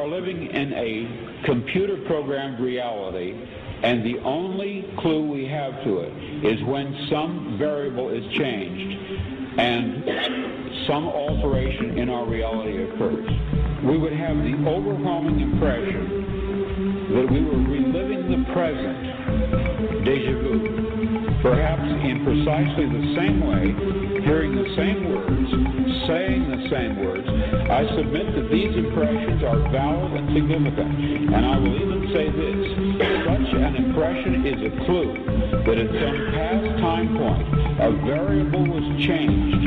living in a computer-programmed reality, and the only clue we have to it is when some variable is changed and some alteration in our reality occurs. We would have the overwhelming impression that we were reliving the present, déjà vu, perhaps in precisely the same way, hearing the same words, saying the same words. I submit that these impressions are valid and significant, and I will even say this: such an impression is a clue that at some past time point a variable was changed,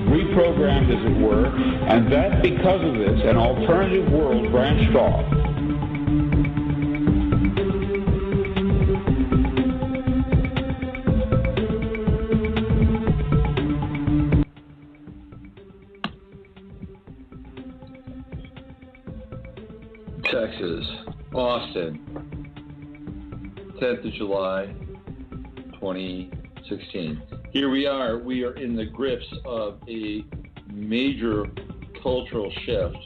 reprogrammed as it were, and that because of this an alternative world branched off. Texas, Austin, 10th of July, 2016. Here we are. We are in the grips of a major cultural shift.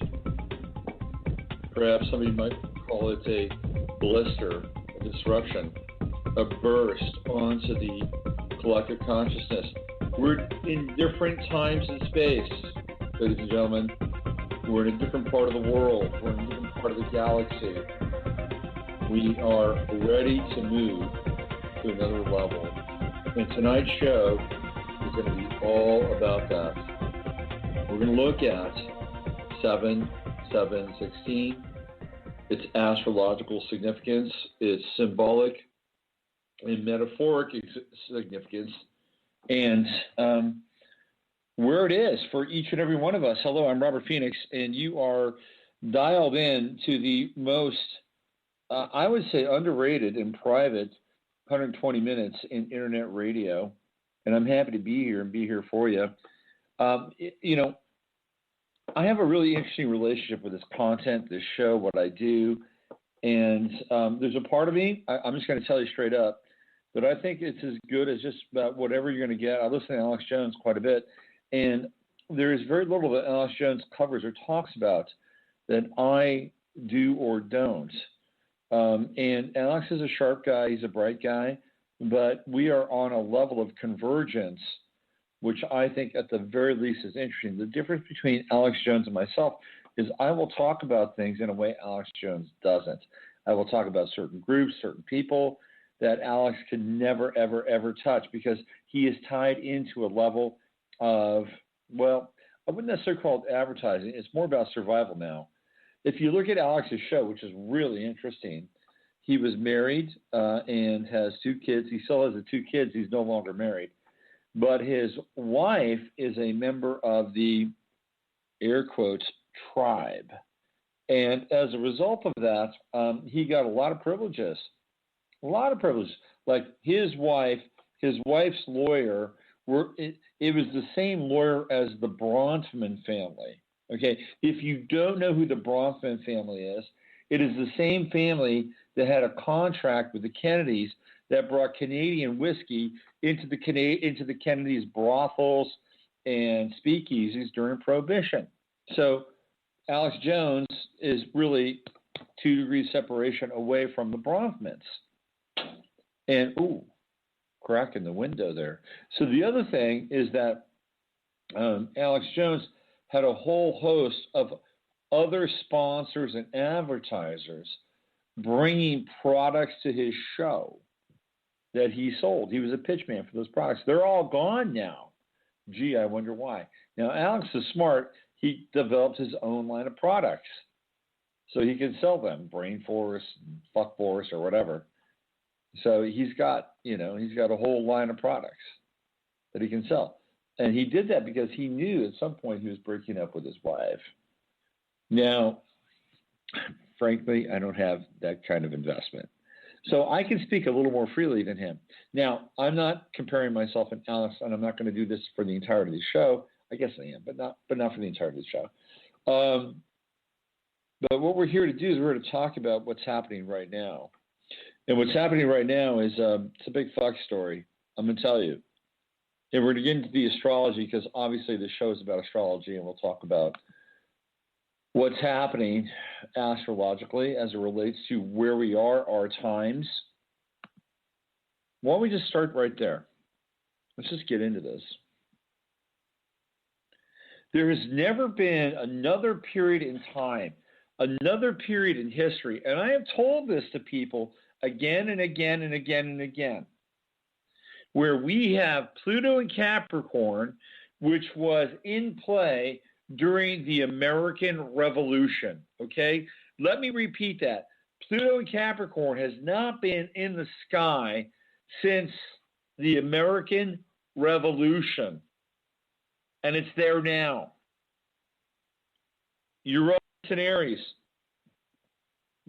Perhaps somebody might call it a blister, a disruption, a burst onto the collective consciousness. We're in different times and space, ladies and gentlemen. We're in a different part of the world. We're in a different part of the galaxy. We are ready to move to another level. And tonight's show is going to be all about that. We're going to look at 7/7/16, its astrological significance, its symbolic and metaphoric significance, and where it is for each and every one of us. Hello, I'm Robert Phoenix, and you are dialed in to the most, I would say, underrated and private 120 minutes in internet radio, and I'm happy to be here and be here for you. You know, I have a really interesting relationship with this content, this show, what I do, and there's a part of me, I'm just going to tell you straight up, that I think it's as good as just about whatever you're going to get. I listen to Alex Jones quite a bit, and there is very little that Alex Jones covers or talks about that I do or don't. And Alex is a sharp guy. He's a bright guy. But we are on a level of convergence, which I think at the very least is interesting. The difference between Alex Jones and myself is I will talk about things in a way Alex Jones doesn't. I will talk about certain groups, certain people that Alex can never, ever, ever touch because he is tied into a level of, well, I wouldn't necessarily call it advertising. It's more about survival now. If you look at Alex's show, which is really interesting, he was married and has 2 kids. He still has the 2 kids. He's no longer married. But his wife is a member of the, air quotes, tribe. And as a result of that, he got a lot of privileges. A lot of privileges. Like his wife's lawyer, it was the same lawyer as the Bronfman family. Okay, if you don't know who the Bronfman family is, it is the same family that had a contract with the Kennedys that brought Canadian whiskey into the Kennedys' brothels and speakeasies during Prohibition. So Alex Jones is really 2 degrees separation away from the Bronfmans. And, ooh, crack in the window there. So the other thing is that Alex Jones had a whole host of other sponsors and advertisers bringing products to his show that he sold. He was a pitchman for those products. They're all gone now. Gee, I wonder why. Now, Alex is smart. He developed his own line of products so he can sell them, Brain Force, Fuck Force, or whatever. So he's got a whole line of products that he can sell. And he did that because he knew at some point he was breaking up with his wife. Now, frankly, I don't have that kind of investment. So I can speak a little more freely than him. Now, I'm not comparing myself and Alex, and I'm not going to do this for the entirety of the show. I guess I am, but not for the entirety of the show. But what we're here to do is we're here to talk about what's happening right now. And what's happening right now is it's a big fuck story. I'm going to tell you. And we're going to get into the astrology because obviously the show is about astrology, and we'll talk about what's happening astrologically as it relates to where we are, our times. Why don't we just start right there? Let's just get into this. There has never been another period in time, another period in history, and I have told this to people again and again and again and again, where we have Pluto in Capricorn, which was in play during the American Revolution, okay? Let me repeat that. Pluto in Capricorn has not been in the sky since the American Revolution, and it's there now. Uranus and Aries.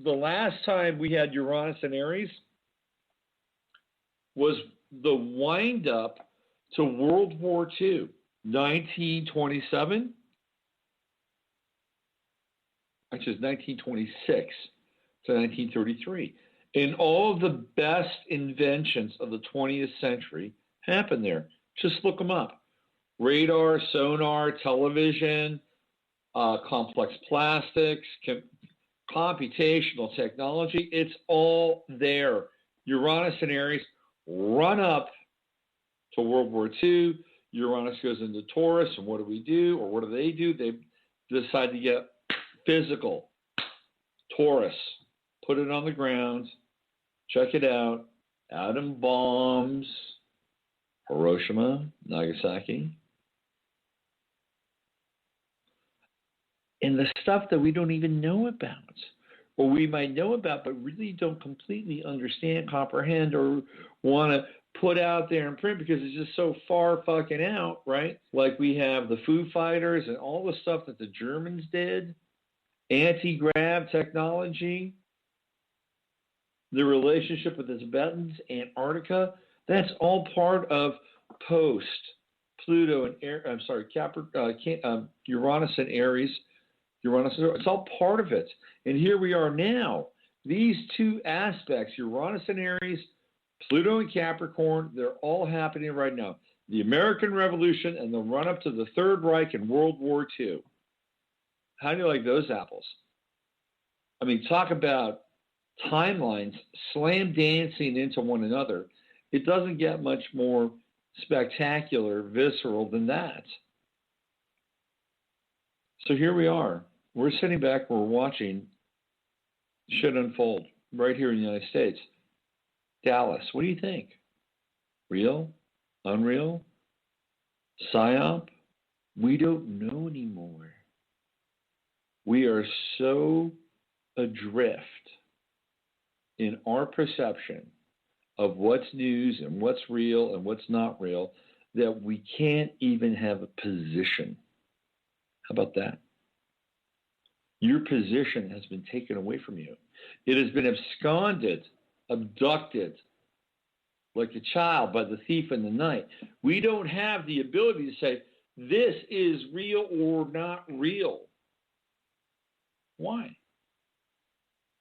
The last time we had Uranus and Aries was the wind-up to World War II, 1927, which is 1926 to 1933. And all of the best inventions of the 20th century happened there. Just look them up. Radar, sonar, television, complex plastics, computational technology. It's all there. Uranus and Aries run up to World War II. Uranus goes into Taurus, and what do we do? Or what do? They decide to get physical. Taurus, put it on the ground, check it out. Atom bombs, Hiroshima, Nagasaki. And the stuff that we don't even know about, or we might know about, but really don't completely understand, comprehend, or want to put out there in print because it's just so far fucking out, right? Like we have the Foo Fighters and all the stuff that the Germans did, anti-grav technology, the relationship with the Tibetans, Antarctica. That's all part of post-Pluto and Uranus and Aries. It's all part of it. And here we are now. These two aspects, Uranus and Aries, Pluto and Capricorn, they're all happening right now. The American Revolution and the run-up to the Third Reich and World War II. How do you like those apples? I mean, talk about timelines slam dancing into one another. It doesn't get much more spectacular, visceral than that. So here we are. We're sitting back, we're watching shit unfold right here in the United States. Dallas, what do you think? Real? Unreal? PSYOP? We don't know anymore. We are so adrift in our perception of what's news and what's real and what's not real that we can't even have a position. How about that? Your position has been taken away from you. It has been absconded, abducted, like a child by the thief in the night. We don't have the ability to say, this is real or not real. Why?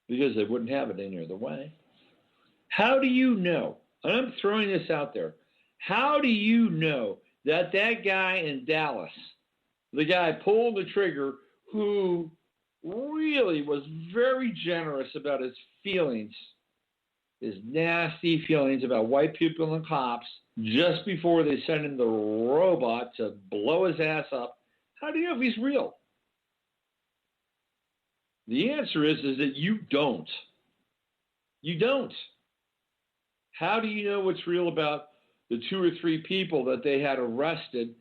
Because they wouldn't have it any other way. How do you know, and I'm throwing this out there, how do you know that guy in Dallas, the guy pulling the trigger who really was very generous about his feelings, his nasty feelings about white people and cops just before they sent in the robot to blow his ass up, how do you know if he's real? The answer is that you don't. You don't. How do you know what's real about the 2 or 3 people that they had arrested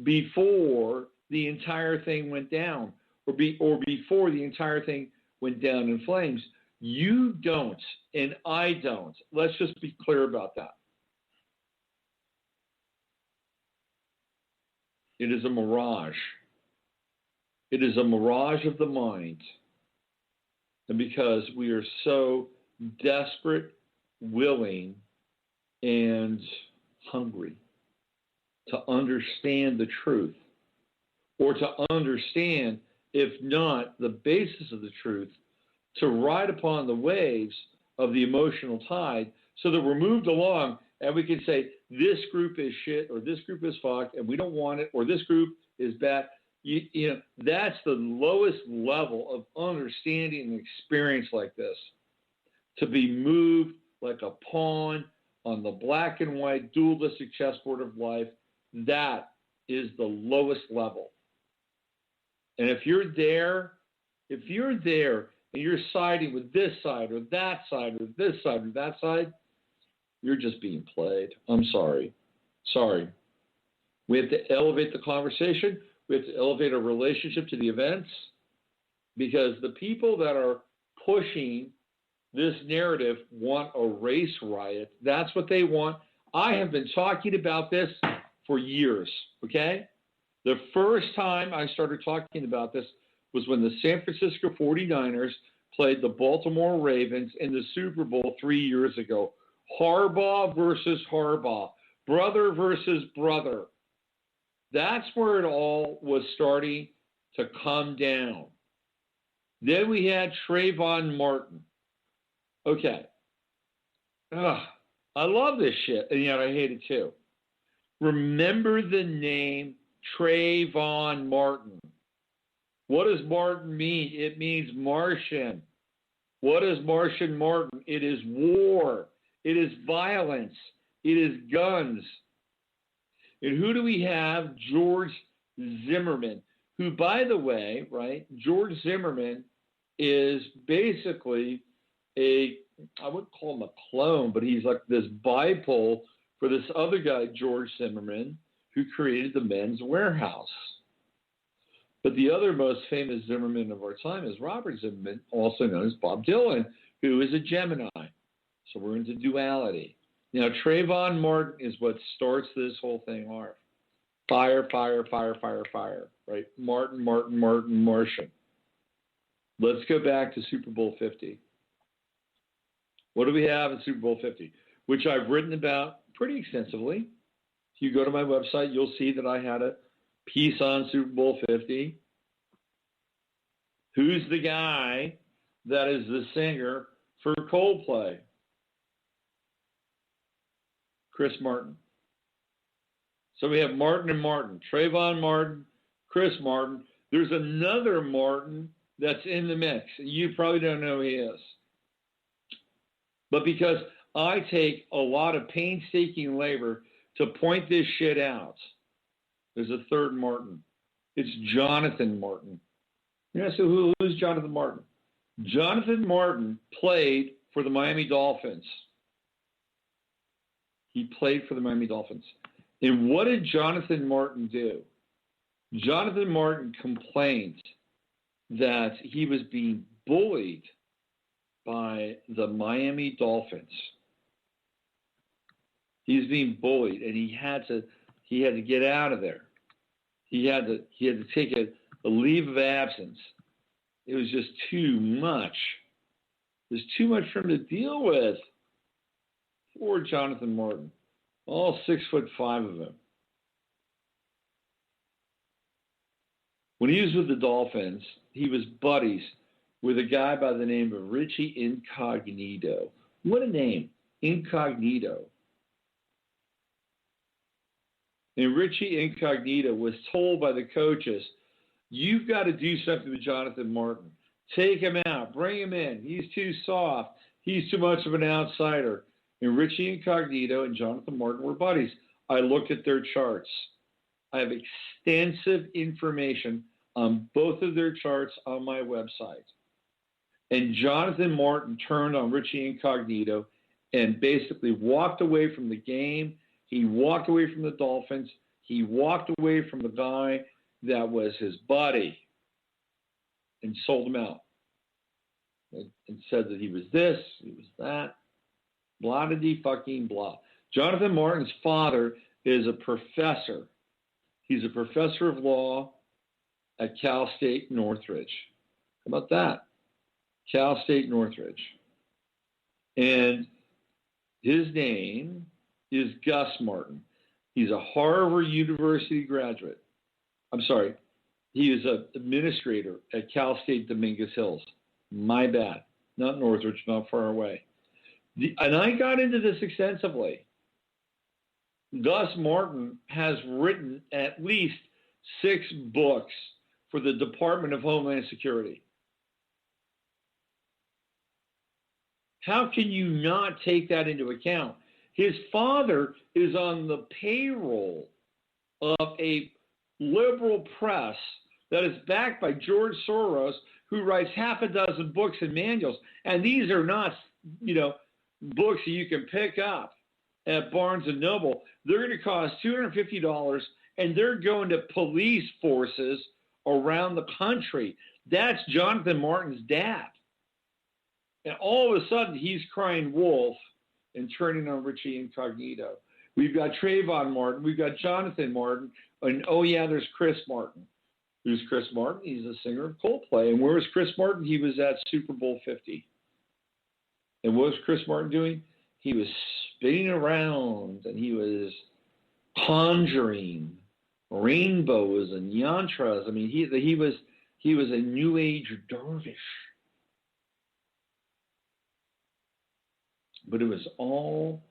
before the entire thing went down, or before the entire thing went down in flames? You don't, and I don't. Let's just be clear about that. It is a mirage. It is a mirage of the mind. And because we are so desperate, willing, and hungry to understand the truth, or to understand, if not the basis of the truth, to ride upon the waves of the emotional tide so that we're moved along and we can say, this group is shit, or this group is fucked, and we don't want it, or this group is bad. That's the lowest level of understanding and experience like this. To be moved like a pawn on the black and white dualistic chessboard of life, that is the lowest level. And if you're there and you're siding with this side or that side or this side or that side, you're just being played. I'm sorry. Sorry. We have to elevate the conversation. We have to elevate our relationship to the events, because the people that are pushing this narrative want a race riot. That's what they want. I have been talking about this for years, okay? The first time I started talking about this was when the San Francisco 49ers played the Baltimore Ravens in the Super Bowl 3 years ago. Harbaugh versus Harbaugh, brother versus brother. That's where it all was starting to come down. Then we had Trayvon Martin. Okay. I love this shit, and yet I hate it too. Remember the name Trayvon Martin. What does Martin mean? It means Martian. What is Martian Martin? It is war. It is violence. It is guns. And who do we have? George Zimmerman, who, by the way, right, George Zimmerman is basically I wouldn't call him a clone, but he's like this bipole for this other guy, George Zimmerman, who created the Men's Warehouse. But the other most famous Zimmerman of our time is Robert Zimmerman, also known as Bob Dylan, who is a Gemini. So we're into duality. Now, Trayvon Martin is what starts this whole thing off. Fire, fire, fire, fire, fire, right? Martin, Martin, Martin, Martian. Let's go back to Super Bowl 50. What do we have in Super Bowl 50? Which I've written about pretty extensively. If you go to my website, you'll see that I had a piece on Super Bowl 50. Who's the guy that is the singer for Coldplay? Chris Martin. So we have Martin and Martin. Trayvon Martin, Chris Martin. There's another Martin that's in the mix. You probably don't know who he is. But because I take a lot of painstaking labor to point this shit out, there's a third Martin. It's Jonathan Martin. Yeah, so who's Jonathan Martin? Jonathan Martin played for the Miami Dolphins. He played for the Miami Dolphins. And what did Jonathan Martin do? Jonathan Martin complained that he was being bullied by the Miami Dolphins. He's being bullied, and he had to get out of there. He had to take a leave of absence. It was just too much. It was too much for him to deal with. Poor Jonathan Martin, all 6'5" of him. When he was with the Dolphins, he was buddies with a guy by the name of Richie Incognito. What a name, Incognito. And Richie Incognito was told by the coaches, you've got to do something with Jonathan Martin. Take him out, bring him in. He's too soft. He's too much of an outsider. And Richie Incognito and Jonathan Martin were buddies. I looked at their charts. I have extensive information on both of their charts on my website. And Jonathan Martin turned on Richie Incognito and basically walked away from the game. He walked away from the Dolphins. He walked away from the guy that was his buddy and sold him out and said that he was this, he was that, blah-de-dee-fucking-blah. Jonathan Martin's father is a professor. He's a professor of law at Cal State Northridge. How about that? Cal State Northridge. And his name is Gus Martin. He's a Harvard University graduate. I'm sorry. He is an administrator at Cal State Dominguez Hills. My bad. Not Northridge, not far away. And I got into this extensively. Gus Martin has written at least 6 books for the Department of Homeland Security. How can you not take that into account? His father is on the payroll of a liberal press that is backed by George Soros, who writes half a dozen books and manuals. And these are not, books that you can pick up at Barnes & Noble. They're going to cost $250, and they're going to police forces around the country. That's Jonathan Martin's dad. And all of a sudden, he's crying wolf and turning on Richie Incognito. We've got Trayvon Martin. We've got Jonathan Martin. And, oh, yeah, there's Chris Martin. Who's Chris Martin? He's a singer of Coldplay. And where was Chris Martin? He was at Super Bowl 50. And what was Chris Martin doing? He was spinning around, and he was conjuring rainbows and yantras. I mean, he was a New Age dervish. But it was all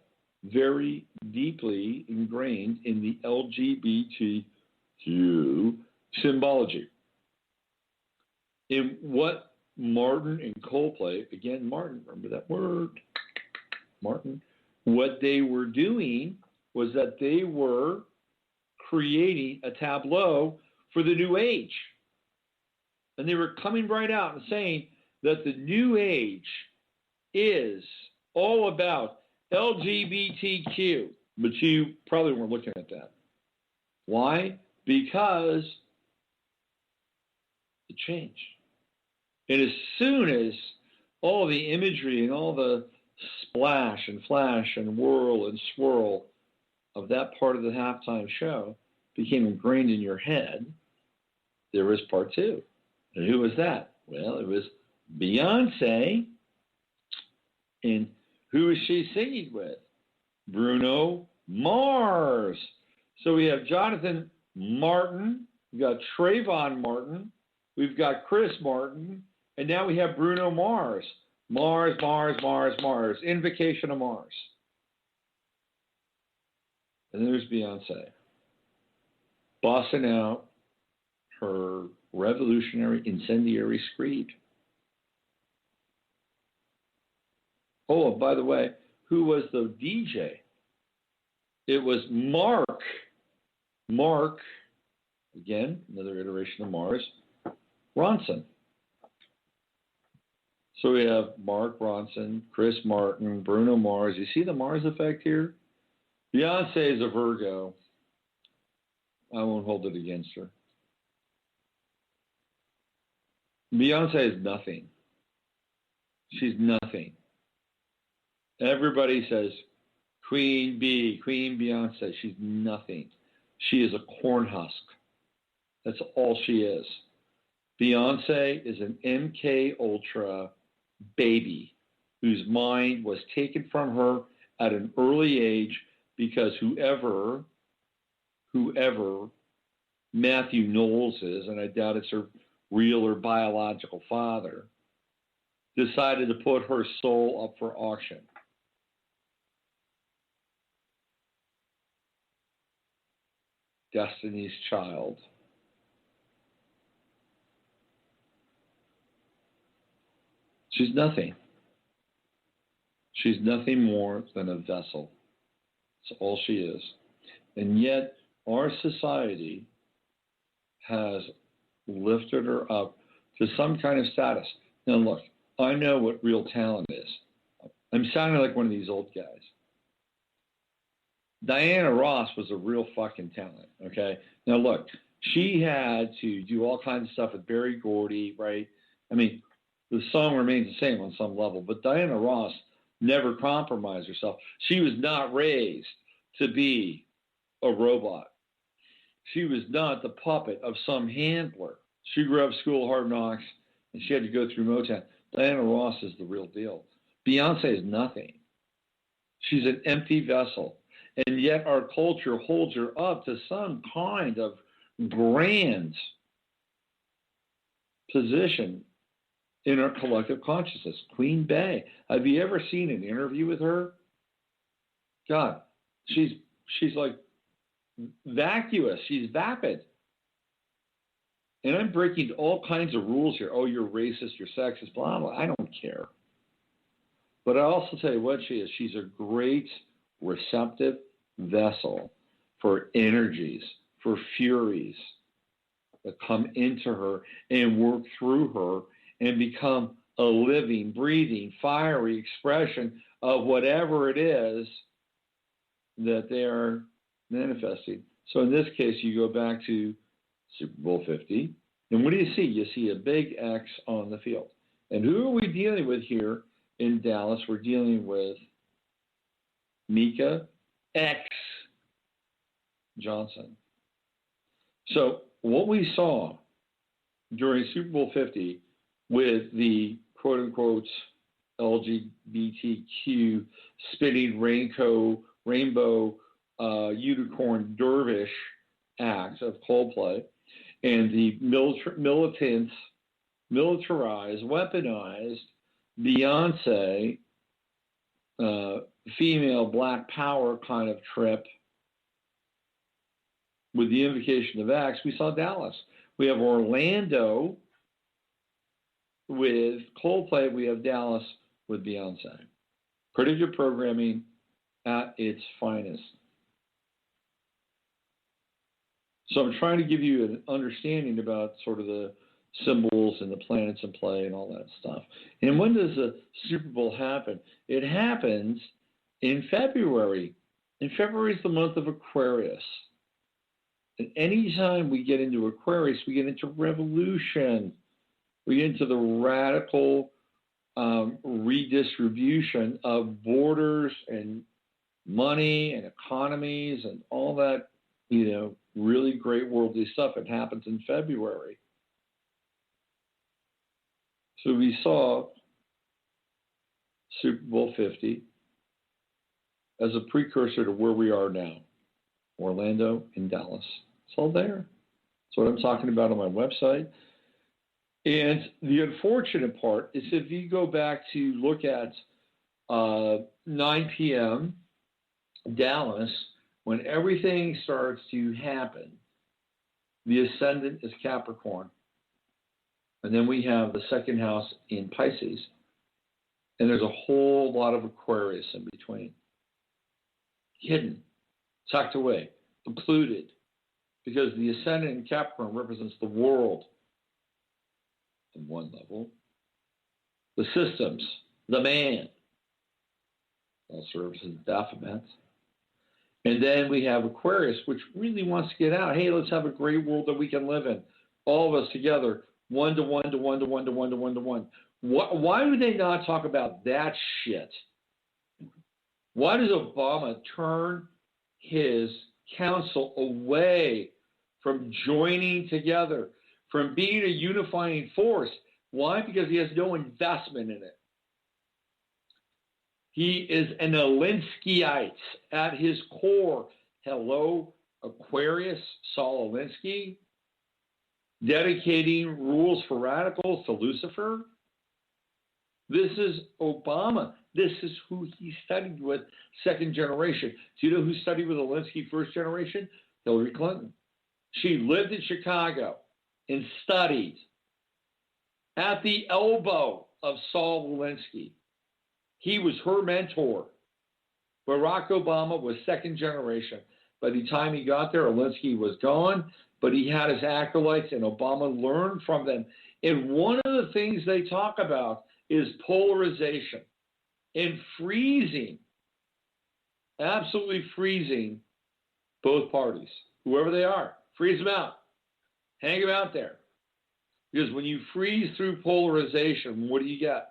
very deeply ingrained in the LGBTQ symbology. In what Martin and Coldplay, again, Martin, remember that word, Martin, what they were doing was that they were creating a tableau for the New Age. And they were coming right out and saying that the New Age is all about LGBTQ, but you probably weren't looking at that. Why? Because it changed. And as soon as all the imagery and all the splash and flash and whirl and swirl of that part of the halftime show became ingrained in your head, there was part 2. And who was that? Well, it was Beyonce. And who is she singing with? Bruno Mars. So we have Jonathan Martin, we've got Trayvon Martin, we've got Chris Martin, and now we have Bruno Mars. Mars, Invocation of Mars. And there's Beyonce, bossing out her revolutionary, incendiary screed. Oh, by the way, who was the DJ? It was Mark, again, another iteration of Mars, Ronson. So we have Mark Ronson, Chris Martin, Bruno Mars. You see the Mars effect here? Beyonce is a Virgo. I won't hold it against her. Beyonce is nothing. She's nothing. Everybody says, Queen Bee, Queen Beyonce. She's nothing. She is a corn husk. That's all she is. Beyonce is an MK Ultra baby whose mind was taken from her at an early age because whoever Matthew Knowles is, and I doubt it's her real or biological father, decided to put her soul up for auction. Destiny's Child. She's nothing. She's nothing more than a vessel. That's all she is. And yet, our society has lifted her up to some kind of status. Now, look, I know what real talent is. I'm sounding like one of these old guys. Diana Ross was a real fucking talent, okay? Now, look, she had to do all kinds of stuff with Berry Gordy, right? I mean, the song remains the same on some level, but Diana Ross never compromised herself. She was not raised to be a robot. She was not the puppet of some handler. She grew up School of Hard Knocks, and she had to go through Motown. Diana Ross is the real deal. Beyonce is nothing. She's an empty vessel. And yet our culture holds her up to some kind of grand position in our collective consciousness. Queen Bey. Have you ever seen an interview with her? God, she's like vacuous. She's vapid. And I'm breaking all kinds of rules here. Oh, you're racist, you're sexist, blah, blah. I don't care. But I also tell you what she is. She's a great receptive vessel for energies, for furies that come into her and work through her and become a living, breathing, fiery expression of whatever it is that they are manifesting. So in this case, you go back to Super Bowl 50, and what do you see? You see a big X on the field. And who are we dealing with here in Dallas? We're dealing with Mika X Johnson. So what we saw during Super Bowl 50 with the quote-unquote LGBTQ spinning rainbow unicorn dervish acts of Coldplay and the militarized, weaponized Beyonce female black power kind of trip with the invocation of X, we saw Dallas. We have Orlando with Coldplay. We have Dallas with Beyonce. Predictive programming at its finest. So I'm trying to give you an understanding about sort of the symbols and the planets in play and all that stuff. And when does the Super Bowl happen? It happens in February. And February is the month of Aquarius. And anytime we get into Aquarius, we get into revolution. We get into the radical redistribution of borders and money and economies and all that, really great worldly stuff. It happens in February. So we saw Super Bowl 50 as a precursor to where we are now, Orlando and Dallas. It's all there. That's what I'm talking about on my website. And the unfortunate part is if you go back to look at 9 p.m. Dallas, when everything starts to happen, the ascendant is Capricorn. And then we have the second house in Pisces. And there's a whole lot of Aquarius in between. Hidden, tucked away, occluded. Because the ascendant in Capricorn represents the world on one level. The systems, the man, all serves as Baphomet. And then we have Aquarius, which really wants to get out. Hey, let's have a great world that we can live in. All of us together, 1 to 1 to 1 to 1 to 1 to 1 to 1. Why do they not talk about that shit? Why does Obama turn his council away from joining together, from being a unifying force? Why? Because he has no investment in it. He is an Alinskyite at his core. Hello, Aquarius, Saul Alinsky, dedicating rules for radicals to Lucifer. This is Obama. This is who he studied with, second generation. Do you know who studied with Alinsky first generation? Hillary Clinton. She lived in Chicago and studied at the elbow of Saul Alinsky. He was her mentor. Barack Obama was second generation. By the time he got there, Alinsky was gone, but he had his acolytes, and Obama learned from them. And one of the things they talk about is polarization and freezing, absolutely freezing both parties, whoever they are. Freeze them out. Hang them out there. Because when you freeze through polarization, what do you get?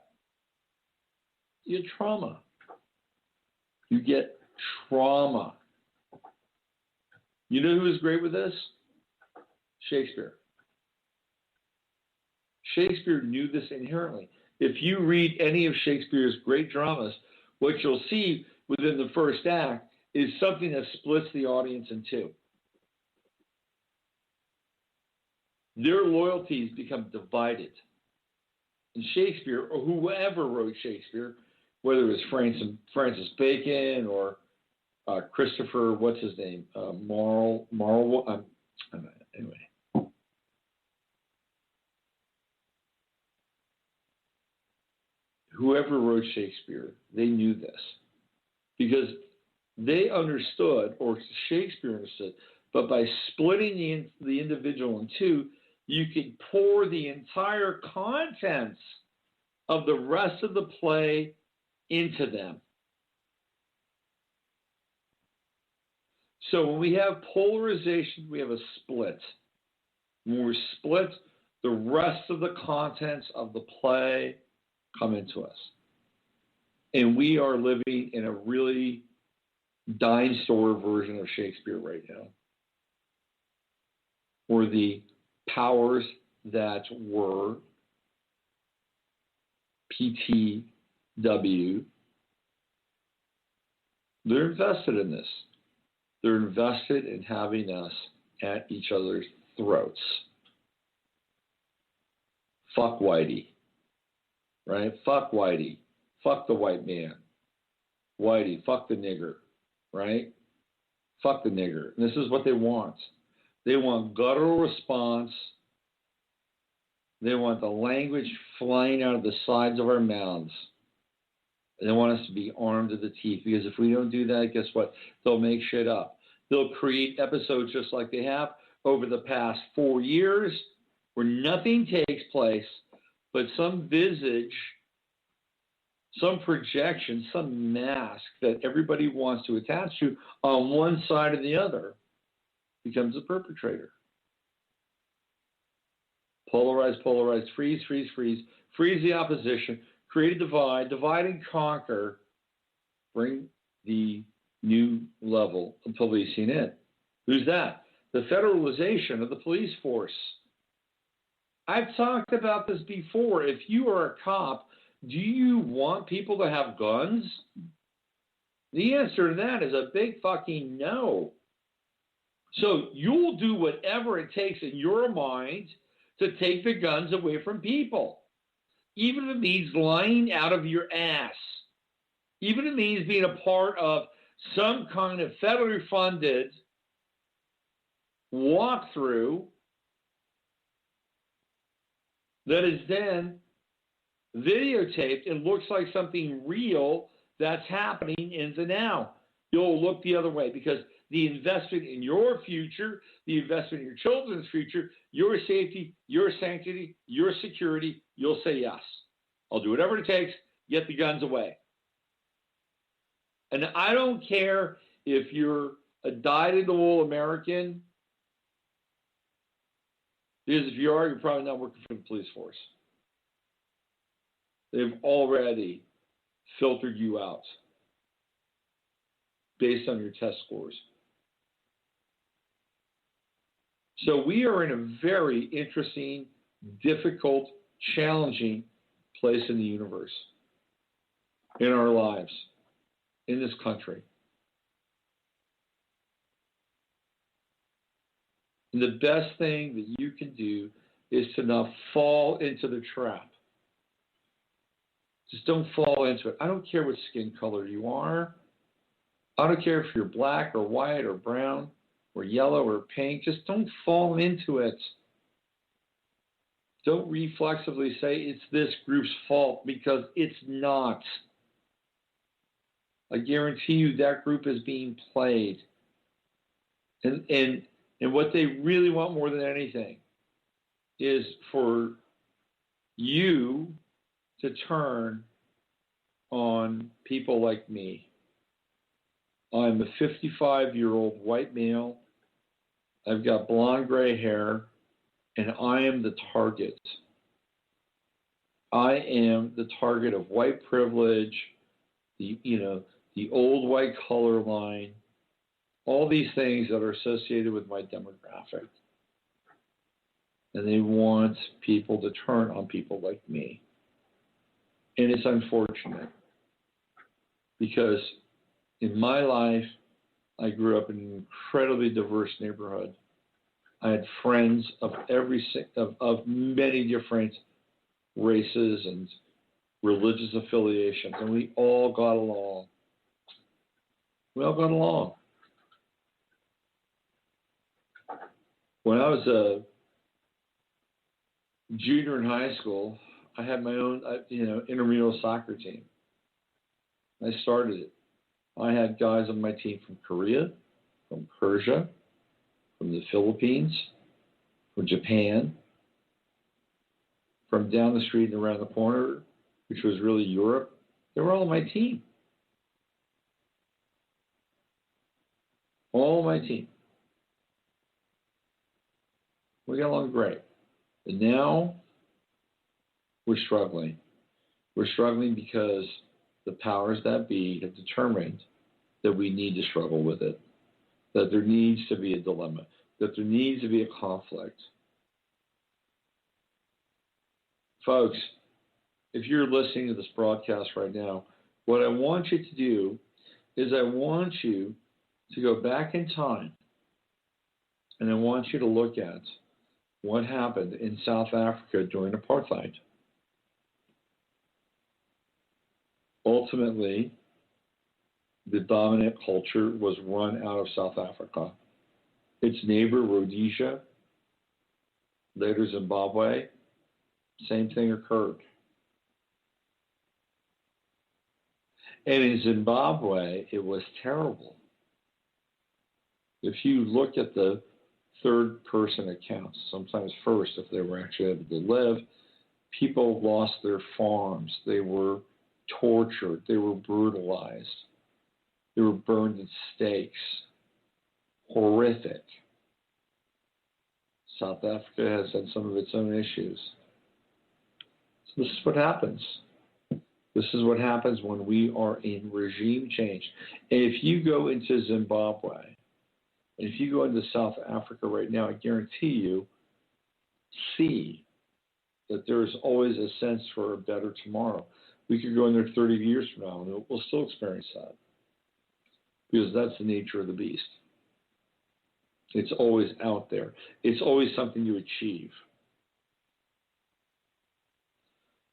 You get trauma. You get trauma. You know who is great with this? Shakespeare. Shakespeare knew this inherently. If you read any of Shakespeare's great dramas, what you'll see within the first act is something that splits the audience in two. Their loyalties become divided. And Shakespeare, or whoever wrote Shakespeare, whether it was Francis Bacon or Christopher, what's his name? Marlowe. Anyway. whoever wrote Shakespeare, they knew this because they understood, or Shakespeare understood, but by splitting the individual in two, you could pour the entire contents of the rest of the play into them. So when we have polarization, we have a split. When we're split, the rest of the contents of the play come into us. And we are living in a really dinosaur version of Shakespeare right now, where the powers that were PTW, they're invested in this. They're invested in having us at each other's throats. Fuck Whitey, right? Fuck Whitey. Fuck the white man. Whitey, fuck the nigger, right? Fuck the nigger. And this is what they want. They want guttural response. They want the language flying out of the sides of our mouths. And they want us to be armed to the teeth, because if we don't do that, guess what? They'll make shit up. They'll create episodes just like they have over the past 4 years, where nothing takes place, but some visage, some projection, some mask that everybody wants to attach to on one side or the other becomes a perpetrator. Polarize, polarize, freeze, freeze, freeze, freeze the opposition, create a divide, divide and conquer, bring the new level of policing in. Who's that? The federalization of the police force. I've talked about this before. If you are a cop, do you want people to have guns? The answer to that is a big fucking no. So you'll do whatever it takes in your mind to take the guns away from people. Even if it means lying out of your ass. Even if it means being a part of some kind of federally funded walkthrough that is then videotaped and looks like something real that's happening in the now. You'll look the other way, because the investment in your future, the investment in your children's future, your safety, your sanctity, your security, you'll say yes. I'll do whatever it takes, get the guns away. And I don't care if you're a dyed-in-the-wool American, because if you are, you're probably not working for the police force. They've already filtered you out based on your test scores. So we are in a very interesting, difficult, challenging place in the universe, in our lives, in this country. And the best thing that you can do is to not fall into the trap. Just don't fall into it. I don't care what skin color you are. I don't care if you're black or white or brown or yellow or pink. Just don't fall into it. Don't reflexively say it's this group's fault, because it's not. I guarantee you that group is being played. And what they really want more than anything is for you to turn on people like me. I'm a 55-year-old white male. I've got blonde gray hair, and I am the target. I am the target of white privilege, the old white color line, all these things that are associated with my demographic. And they want people to turn on people like me. And it's unfortunate, because in my life, I grew up in an incredibly diverse neighborhood. I had friends of many different races and religious affiliations, and we all got along. We all got along. When I was a junior in high school, I had my own, intramural soccer team. I started it. I had guys on my team from Korea, from Persia, from the Philippines, from Japan, from down the street and around the corner, which was really Europe. They were all on my team. All on my team. We got along great. And now we're struggling. We're struggling because the powers that be have determined that we need to struggle with it, that there needs to be a dilemma, that there needs to be a conflict. Folks, if you're listening to this broadcast right now, what I want you to do is I want you to go back in time and I want you to look at what happened in South Africa during apartheid. Ultimately, the dominant culture was run out of South Africa. Its neighbor, Rhodesia, later Zimbabwe, same thing occurred. And in Zimbabwe, it was terrible. If you look at the third-person accounts, sometimes first, if they were actually able to live, people lost their farms. They were tortured. They were brutalized. They were burned at stakes. Horrific. South Africa has had some of its own issues. So this is what happens. This is what happens when we are in regime change. And if you go into Zimbabwe, and if you go into South Africa right now, I guarantee you, see that there's always a sense for a better tomorrow. We could go in there 30 years from now, and we'll still experience that. Because that's the nature of the beast. It's always out there. It's always something to achieve.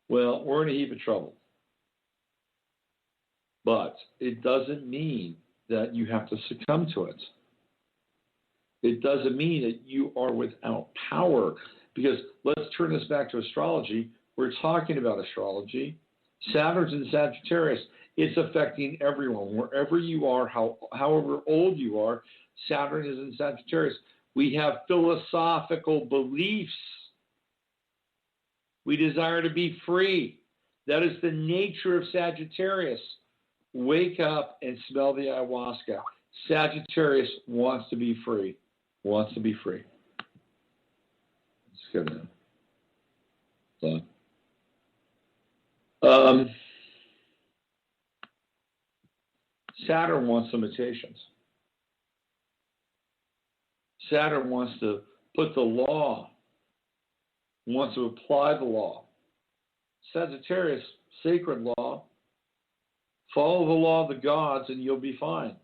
Well, we're in a heap of trouble. But it doesn't mean that you have to succumb to it. It doesn't mean that you are without power. Because let's turn this back to astrology. We're talking about astrology. Saturn's in Sagittarius. It's affecting everyone. Wherever you are, however old you are, Saturn is in Sagittarius. We have philosophical beliefs. We desire to be free. That is the nature of Sagittarius. Wake up and smell the ayahuasca. Sagittarius wants to be free. Wants to be free. Let's go now. Done. Saturn wants limitations. Saturn wants to put the law, wants to apply the law. Sagittarius, sacred law. Follow the law of the gods and you'll be fine.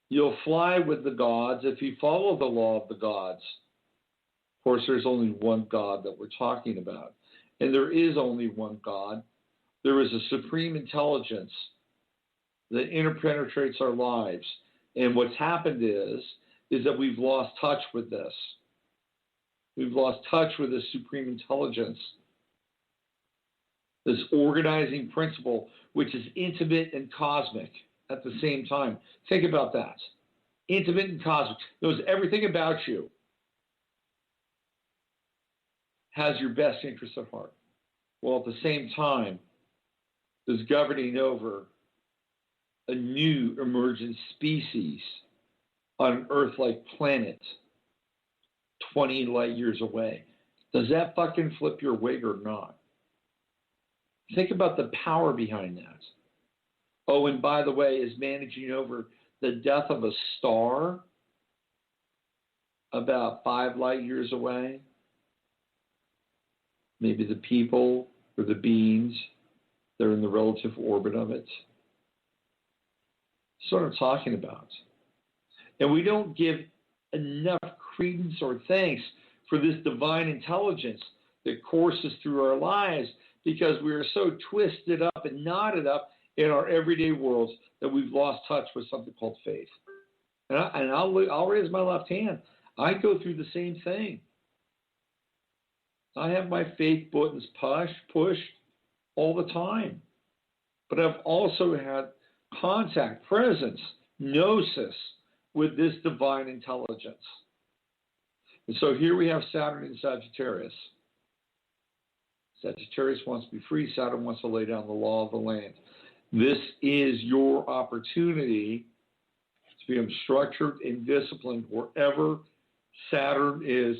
You'll fly with the gods if you follow the law of the gods. Of course, there's only one God that we're talking about. And there is only one God. There is a supreme intelligence that interpenetrates our lives. And what's happened is that we've lost touch with this. We've lost touch with this supreme intelligence, this organizing principle, which is intimate and cosmic at the same time. Think about that. Intimate and cosmic. Knows everything about you. Has your best interest at heart. While at the same time is governing over a new emergent species on an Earth-like planet 20 light years away. Does that fucking flip your wig or not? Think about the power behind that. Oh, and by the way, is managing over the death of a star about 5 light years away. Maybe the people or the beings that are in the relative orbit of it. That's what I'm talking about. And we don't give enough credence or thanks for this divine intelligence that courses through our lives because we are so twisted up and knotted up in our everyday worlds that we've lost touch with something called faith. And I'll raise my left hand. I go through the same thing. I have my faith buttons pushed all the time. But I've also had contact, presence, gnosis with this divine intelligence. And so here we have Saturn in Sagittarius. Sagittarius wants to be free. Saturn wants to lay down the law of the land. This is your opportunity to become structured and disciplined wherever Saturn is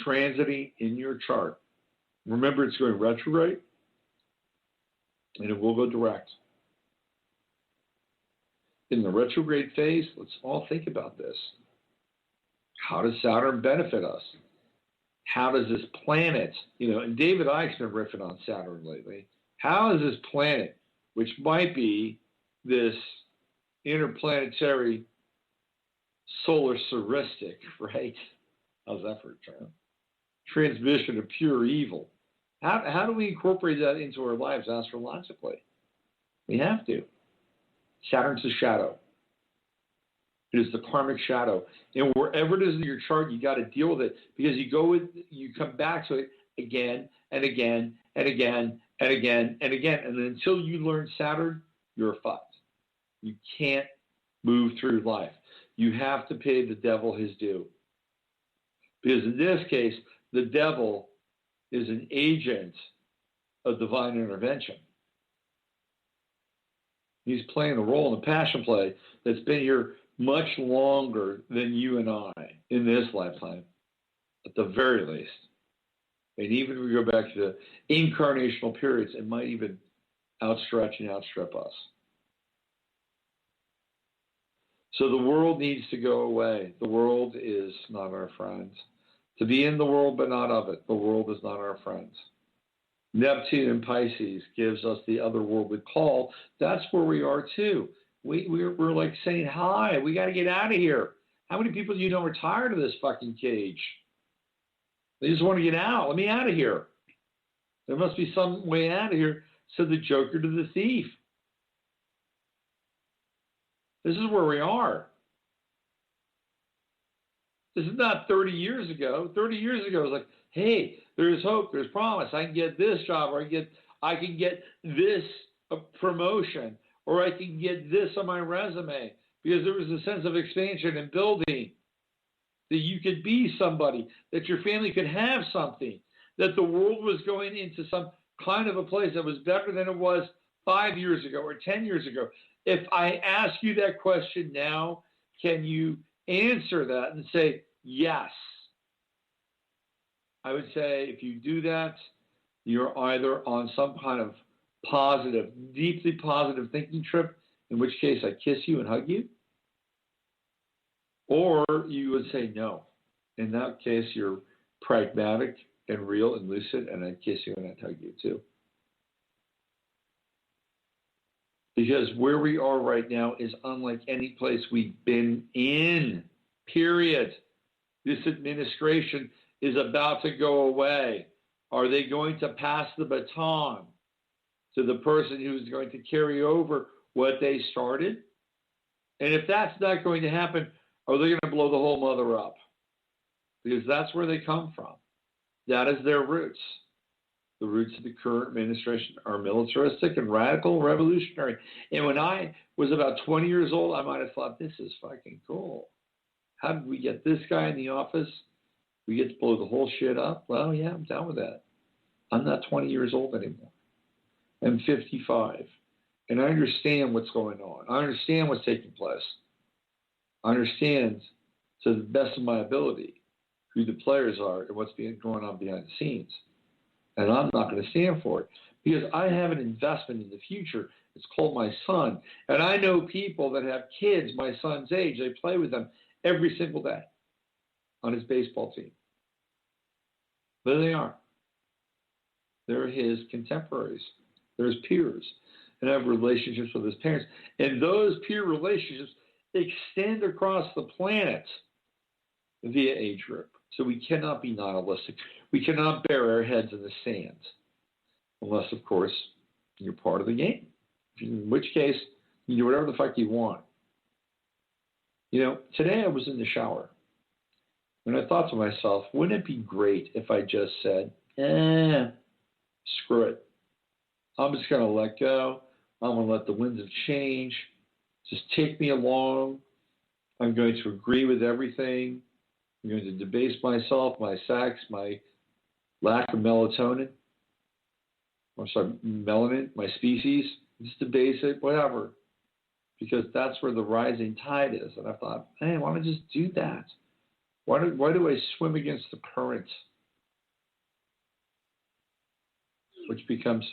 transiting in your chart. Remember, it's going retrograde, and it will go direct. In the retrograde phase, let's all think about this. How does Saturn benefit us? How does this planet, and David Icke's been riffing on Saturn lately. How is this planet, which might be this interplanetary solar seristic, right? How's that for a term? Transmission of pure evil. How do we incorporate that into our lives astrologically? We have to. Saturn's a shadow. It is the karmic shadow. And wherever it is in your chart, you got to deal with it because you come back to it again and again and again and again and again. And then until you learn Saturn, you're fucked. You can't move through life. You have to pay the devil his due. Because in this case, the devil is an agent of divine intervention. He's playing a role in the passion play that's been here much longer than you and I in this lifetime, at the very least. And even if we go back to the incarnational periods, it might even outstretch and outstrip us. So the world needs to go away. The world is not our friend. To be in the world but not of it, the world is not our friend. Neptune in Pisces gives us the otherworldly call. That's where we are too. We're like saying, hi, we got to get out of here. How many people do you know are tired of this fucking cage? They just want to get out. Let me out of here. There must be some way out of here, said the Joker to the thief. This is where we are. This is not 30 years ago. 30 years ago, it was like, hey, there's hope, there's promise. I can get this job, or I can get this promotion, or I can get this on my resume, because there was a sense of expansion and building, that you could be somebody, that your family could have something, that the world was going into some kind of a place that was better than it was 5 years ago or 10 years ago. If I ask you that question now, can you answer that and say, yes? I would say if you do that, you're either on some kind of positive, deeply positive thinking trip, in which case I kiss you and hug you, or you would say no. In that case, you're pragmatic and real and lucid, and I'd kiss you and I'd hug you too. Because where we are right now is unlike any place we've been in, period. This administration is about to go away. Are they going to pass the baton to the person who's going to carry over what they started? And if that's not going to happen, are they going to blow the whole mother up? Because that's where they come from. That is their roots. The roots of the current administration are militaristic and radical revolutionary. And when I was about 20 years old, I might have thought, this is fucking cool. How did we get this guy in the office? We get to blow the whole shit up? Well, yeah, I'm down with that. I'm not 20 years old anymore. I'm 55. And I understand what's going on. I understand what's taking place. I understand, to the best of my ability, who the players are and what's going on behind the scenes. And I'm not going to stand for it because I have an investment in the future. It's called my son. And I know people that have kids my son's age. They play with them every single day on his baseball team. There they are. They're his contemporaries. They're his peers. And have relationships with his parents. And those peer relationships extend across the planet via age group. So we cannot be nihilistic. We cannot bury our heads in the sand. Unless, of course, you're part of the game. In which case, you do whatever the fuck you want. Today I was in the shower. And I thought to myself, wouldn't it be great if I just said, screw it. I'm just going to let go. I'm going to let the winds of change just take me along. I'm going to agree with everything. I'm going to debase myself, my sex, my lack of melatonin. I'm sorry, melanin, my species. Just debase it, whatever. Because that's where the rising tide is. And I thought, hey, why don't I just do that? Why do I swim against the current? Which becomes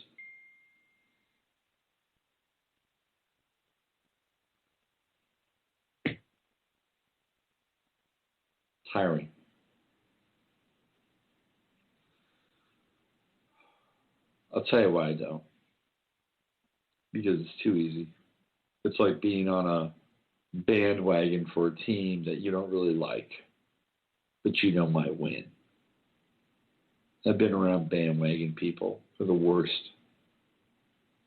tiring. I'll tell you why I don't. Because it's too easy. It's like being on a bandwagon for a team that you don't really like, but you know might win. I've been around bandwagon people. They're the worst.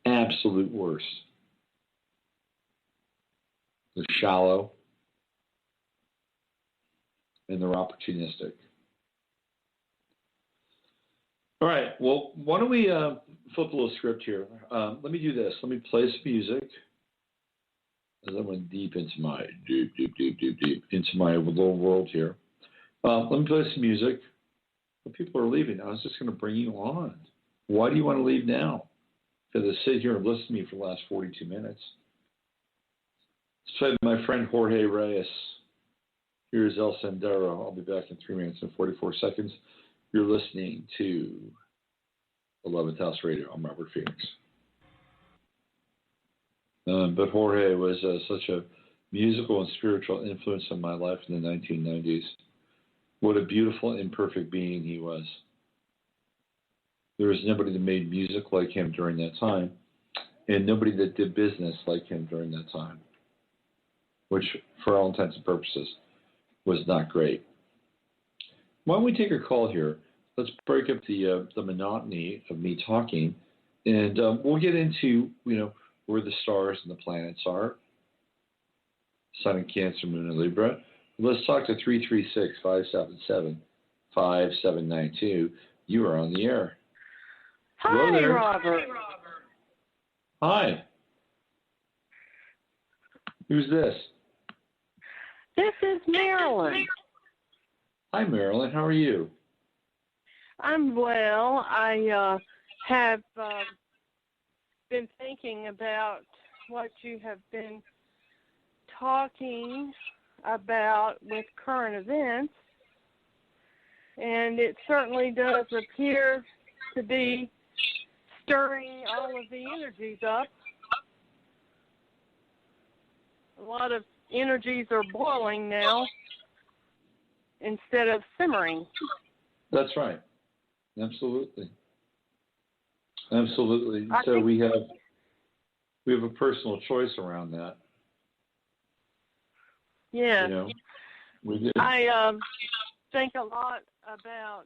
Absolute worst. They're shallow and they're opportunistic. All right, well, why don't we flip a little script here. Let me do this. Let me play some music. As I went deep into my into my little world here. Let me play some music. But people are leaving. I was just going to bring you on. Why do you want to leave now? Because I sit here and listen to me for the last 42 minutes. Let's play my friend Jorge Reyes. Here's El Sendero. I'll be back in 3 minutes and 44 seconds. You're listening to 11th House Radio. I'm Robert Phoenix. But Jorge was such a musical and spiritual influence in my life in the 1990s. What a beautiful, imperfect being he was. There was nobody that made music like him during that time, and nobody that did business like him during that time, which, for all intents and purposes, was not great. Why don't we take a call here? Let's break up the monotony of me talking, and we'll get into where the stars and the planets are. Sun in Cancer, Moon in Libra. Let's talk to 336-577-5792. You are on the air. Hi, Hello there. Robert. Hi. Who's this? This is Marilyn. Hi, Marilyn. How are you? I'm well. I have been thinking about what you have been talking about with current events, and it certainly does appear to be stirring all of the energies up. A lot of energies are boiling now instead of simmering. That's right. Absolutely. So we have a personal choice around that. Yeah. We did. I think a lot about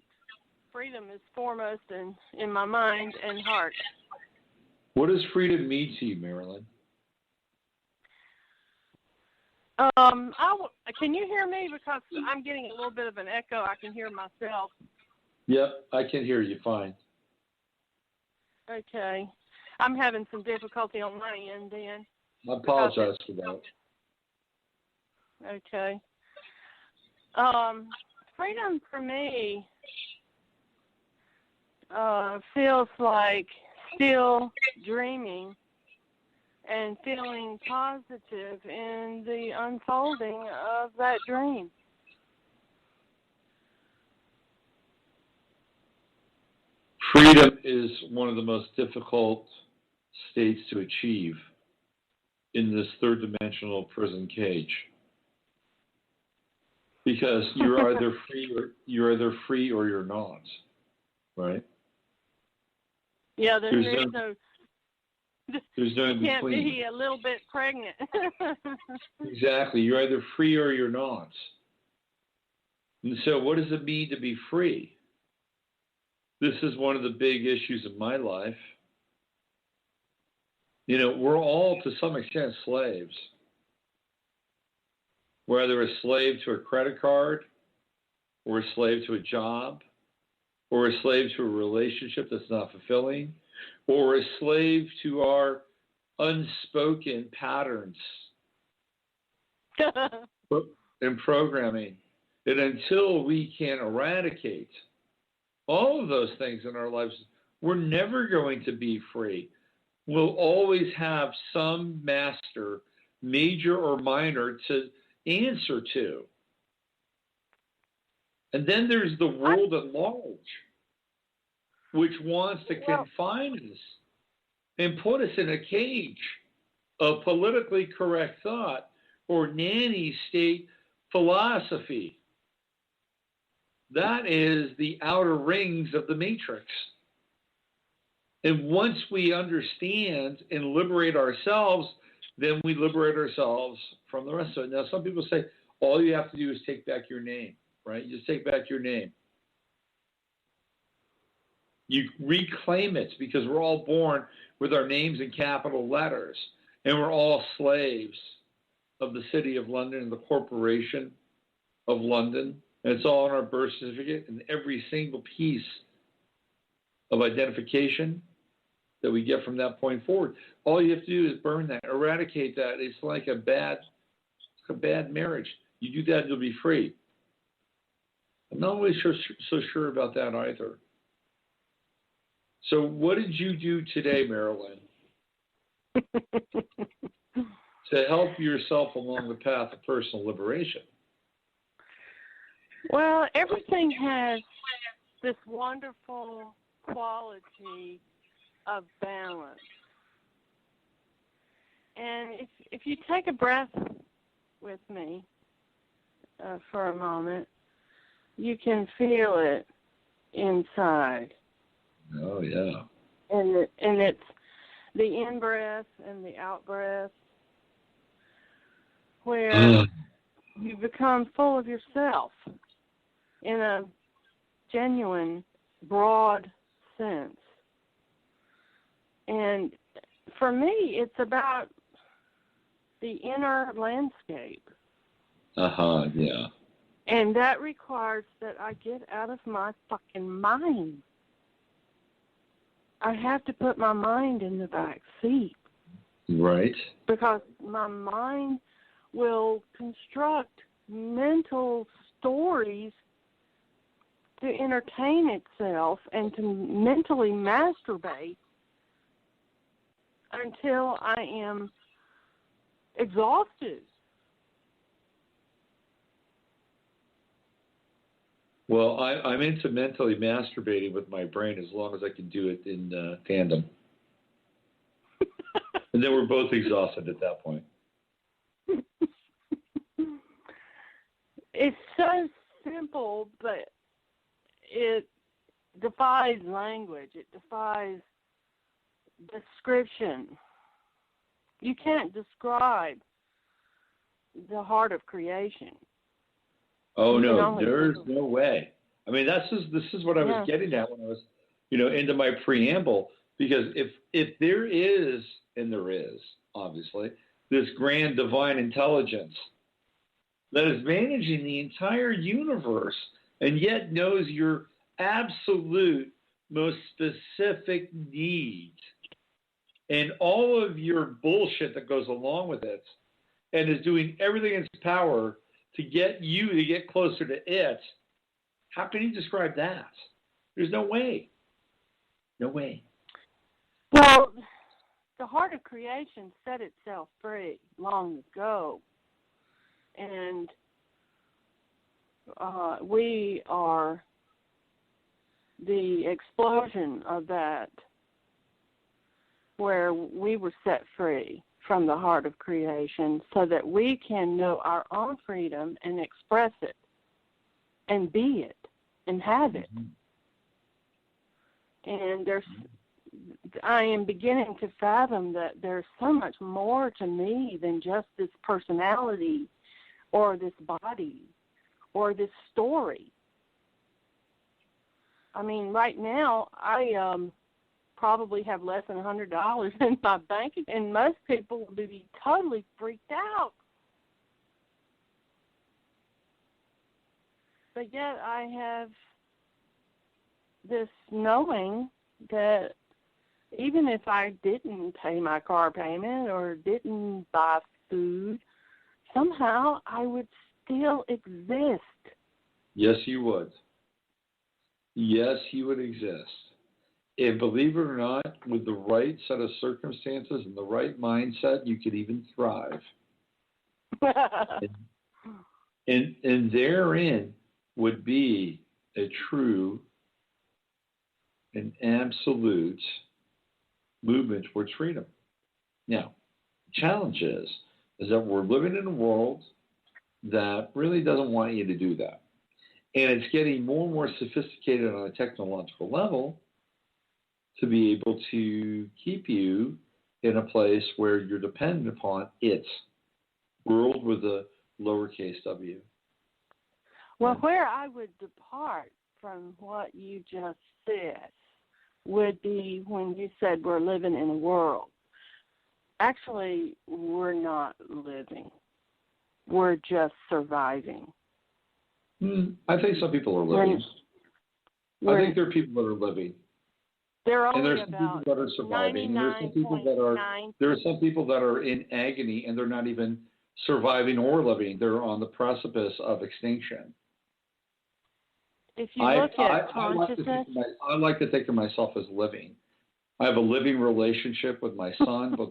freedom is foremost in my mind and heart. What does freedom mean to you, Marilyn? Can you hear me? Because I'm getting a little bit of an echo. I can hear myself. Yep, I can hear you fine. Okay. I'm having some difficulty on my end then. I apologize for that. Okay. Freedom for me feels like still dreaming and feeling positive in the unfolding of that dream. Freedom is one of the most difficult states to achieve in this third dimensional prison cage. Because you're either free or you're not, right? Yeah, there's no in you can't between. be a little bit pregnant. Exactly. You're either free or you're not. And so what does it mean to be free? This is one of the big issues of my life. We're all, to some extent, slaves. Whether a slave to a credit card or a slave to a job or a slave to a relationship that's not fulfilling, or a slave to our unspoken patterns and programming. And until we can eradicate all of those things in our lives, we're never going to be free. We'll always have some master, major or minor, to answer to. And then there's the world at large, which wants to confine us and put us in a cage of politically correct thought or nanny state philosophy. That is the outer rings of the matrix. And once we understand and liberate ourselves, then we liberate ourselves from the rest of it. Now, some people say, all you have to do is take back your name, right? You just take back your name. You reclaim it, because we're all born with our names in capital letters, and we're all slaves of the City of London and the Corporation of London. And it's all on our birth certificate, and every single piece of identification that we get from that point forward. All you have to do is burn that, eradicate that. It's like a bad marriage. You do that, you'll be free. I'm not really so sure about that either. So what did you do today, Marilyn, to help yourself along the path of personal liberation? Well, everything has this wonderful quality of balance. And if you take a breath with me for a moment, you can feel it inside. Oh, yeah. And it's the in-breath and the out-breath, where you become full of yourself in a genuine, broad sense. And for me, it's about the inner landscape. Yeah. And that requires that I get out of my fucking mind. I have to put my mind in the back seat. Right. Because my mind will construct mental stories to entertain itself and to mentally masturbate until I am exhausted. Well, I'm into mentally masturbating with my brain as long as I can do it in tandem. And then we're both exhausted at that point. It's so simple, but it defies language. It defies description. You can't describe the heart of creation. Oh, no, there's no way. I mean, this is what I was getting at when I was, into my preamble, because if there is, and there is, obviously, this grand divine intelligence that is managing the entire universe and yet knows your absolute most specific needs and all of your bullshit that goes along with it, and is doing everything in its power to get you to get closer to it, how can you describe that? There's no way. No way. Well, the heart of creation set itself free long ago. And we are the explosion of that, where we were set free from the heart of creation so that we can know our own freedom and express it and be it and have it. And I am beginning to fathom that there's so much more to me than just this personality or this body or this story. I mean, right now, I probably have less than $100 in my bank, and most people would be totally freaked out. But yet I have this knowing that even if I didn't pay my car payment or didn't buy food, somehow I would still exist. Yes, you would. Yes, you would exist. And believe it or not, with the right set of circumstances and the right mindset, you could even thrive. And therein would be a true and absolute movement towards freedom. Now, the challenge is that we're living in a world that really doesn't want you to do that. And it's getting more and more sophisticated on a technological level to be able to keep you in a place where you're dependent upon its world with a lowercase w. Well, where I would depart from what you just said would be when you said we're living in a world. Actually, we're not living. We're just surviving. I think some people are living. I think there are people that are living. There are and only there's some about people that are surviving. There's some people that are there are some people that are in agony and they're not even surviving or living. They're on the precipice of extinction. If you look at consciousness, I like to think of myself as living. I have a living relationship with my son, with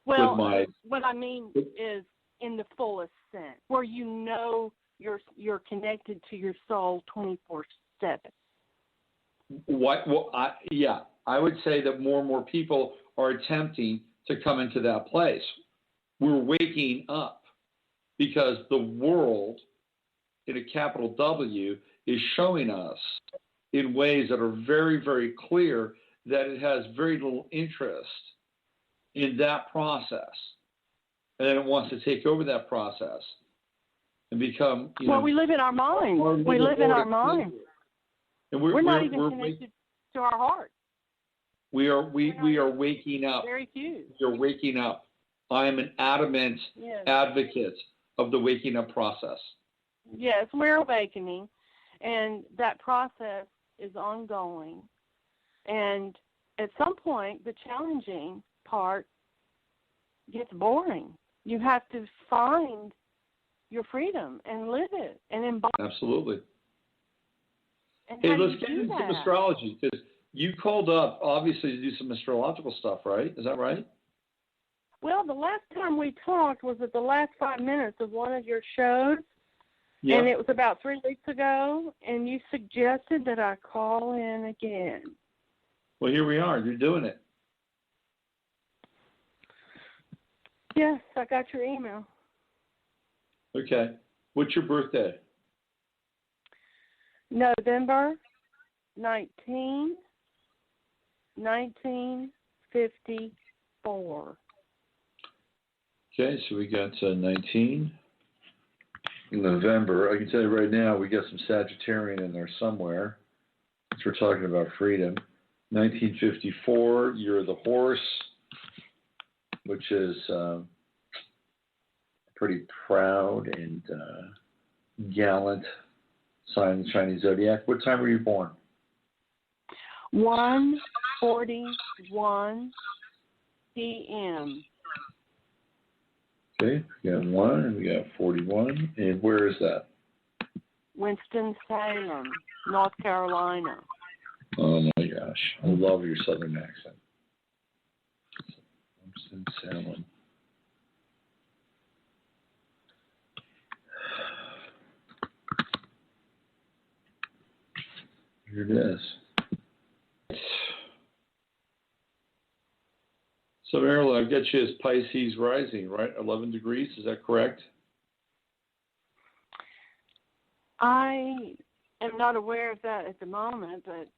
what I mean is in the fullest sense, where you know you're connected to your soul 24/7. I would say that more and more people are attempting to come into that place. We're waking up because the world, in a capital W, is showing us in ways that are very, very clear that it has very little interest in that process. And then it wants to take over that process and become, we live in our mind. We live in our mind. And we're not even connected to our heart. We are waking up. Very few. You're waking up. I am an adamant advocate of the waking up process. Yes, we're awakening, and that process is ongoing. And at some point, the challenging part gets boring. You have to find your freedom and live it and embody. Absolutely. And hey, let's get into some astrology, because you called up, obviously, to do some astrological stuff, right? Is that right? Well, the last time we talked was at the last 5 minutes of one of your shows, yeah. And it was about 3 weeks ago, and you suggested that I call in again. Well, here we are. You're doing it. Yes, I got your email. Okay. What's your birthday? November 19, 1954. Okay, so we got 19 in November. I can tell you right now, we got some Sagittarian in there somewhere. Since we're talking about freedom. 1954, you're the horse, which is pretty proud and gallant sign of the Chinese zodiac. What time were you born? 1:41 p.m. Okay, we got 1 and we got 41. And where is that? Winston-Salem, North Carolina. Oh my gosh, I love your southern accent. Winston-Salem. Here it is. So, Marilyn, I've got you as Pisces rising, right? 11 degrees, is that correct? I am not aware of that at the moment, but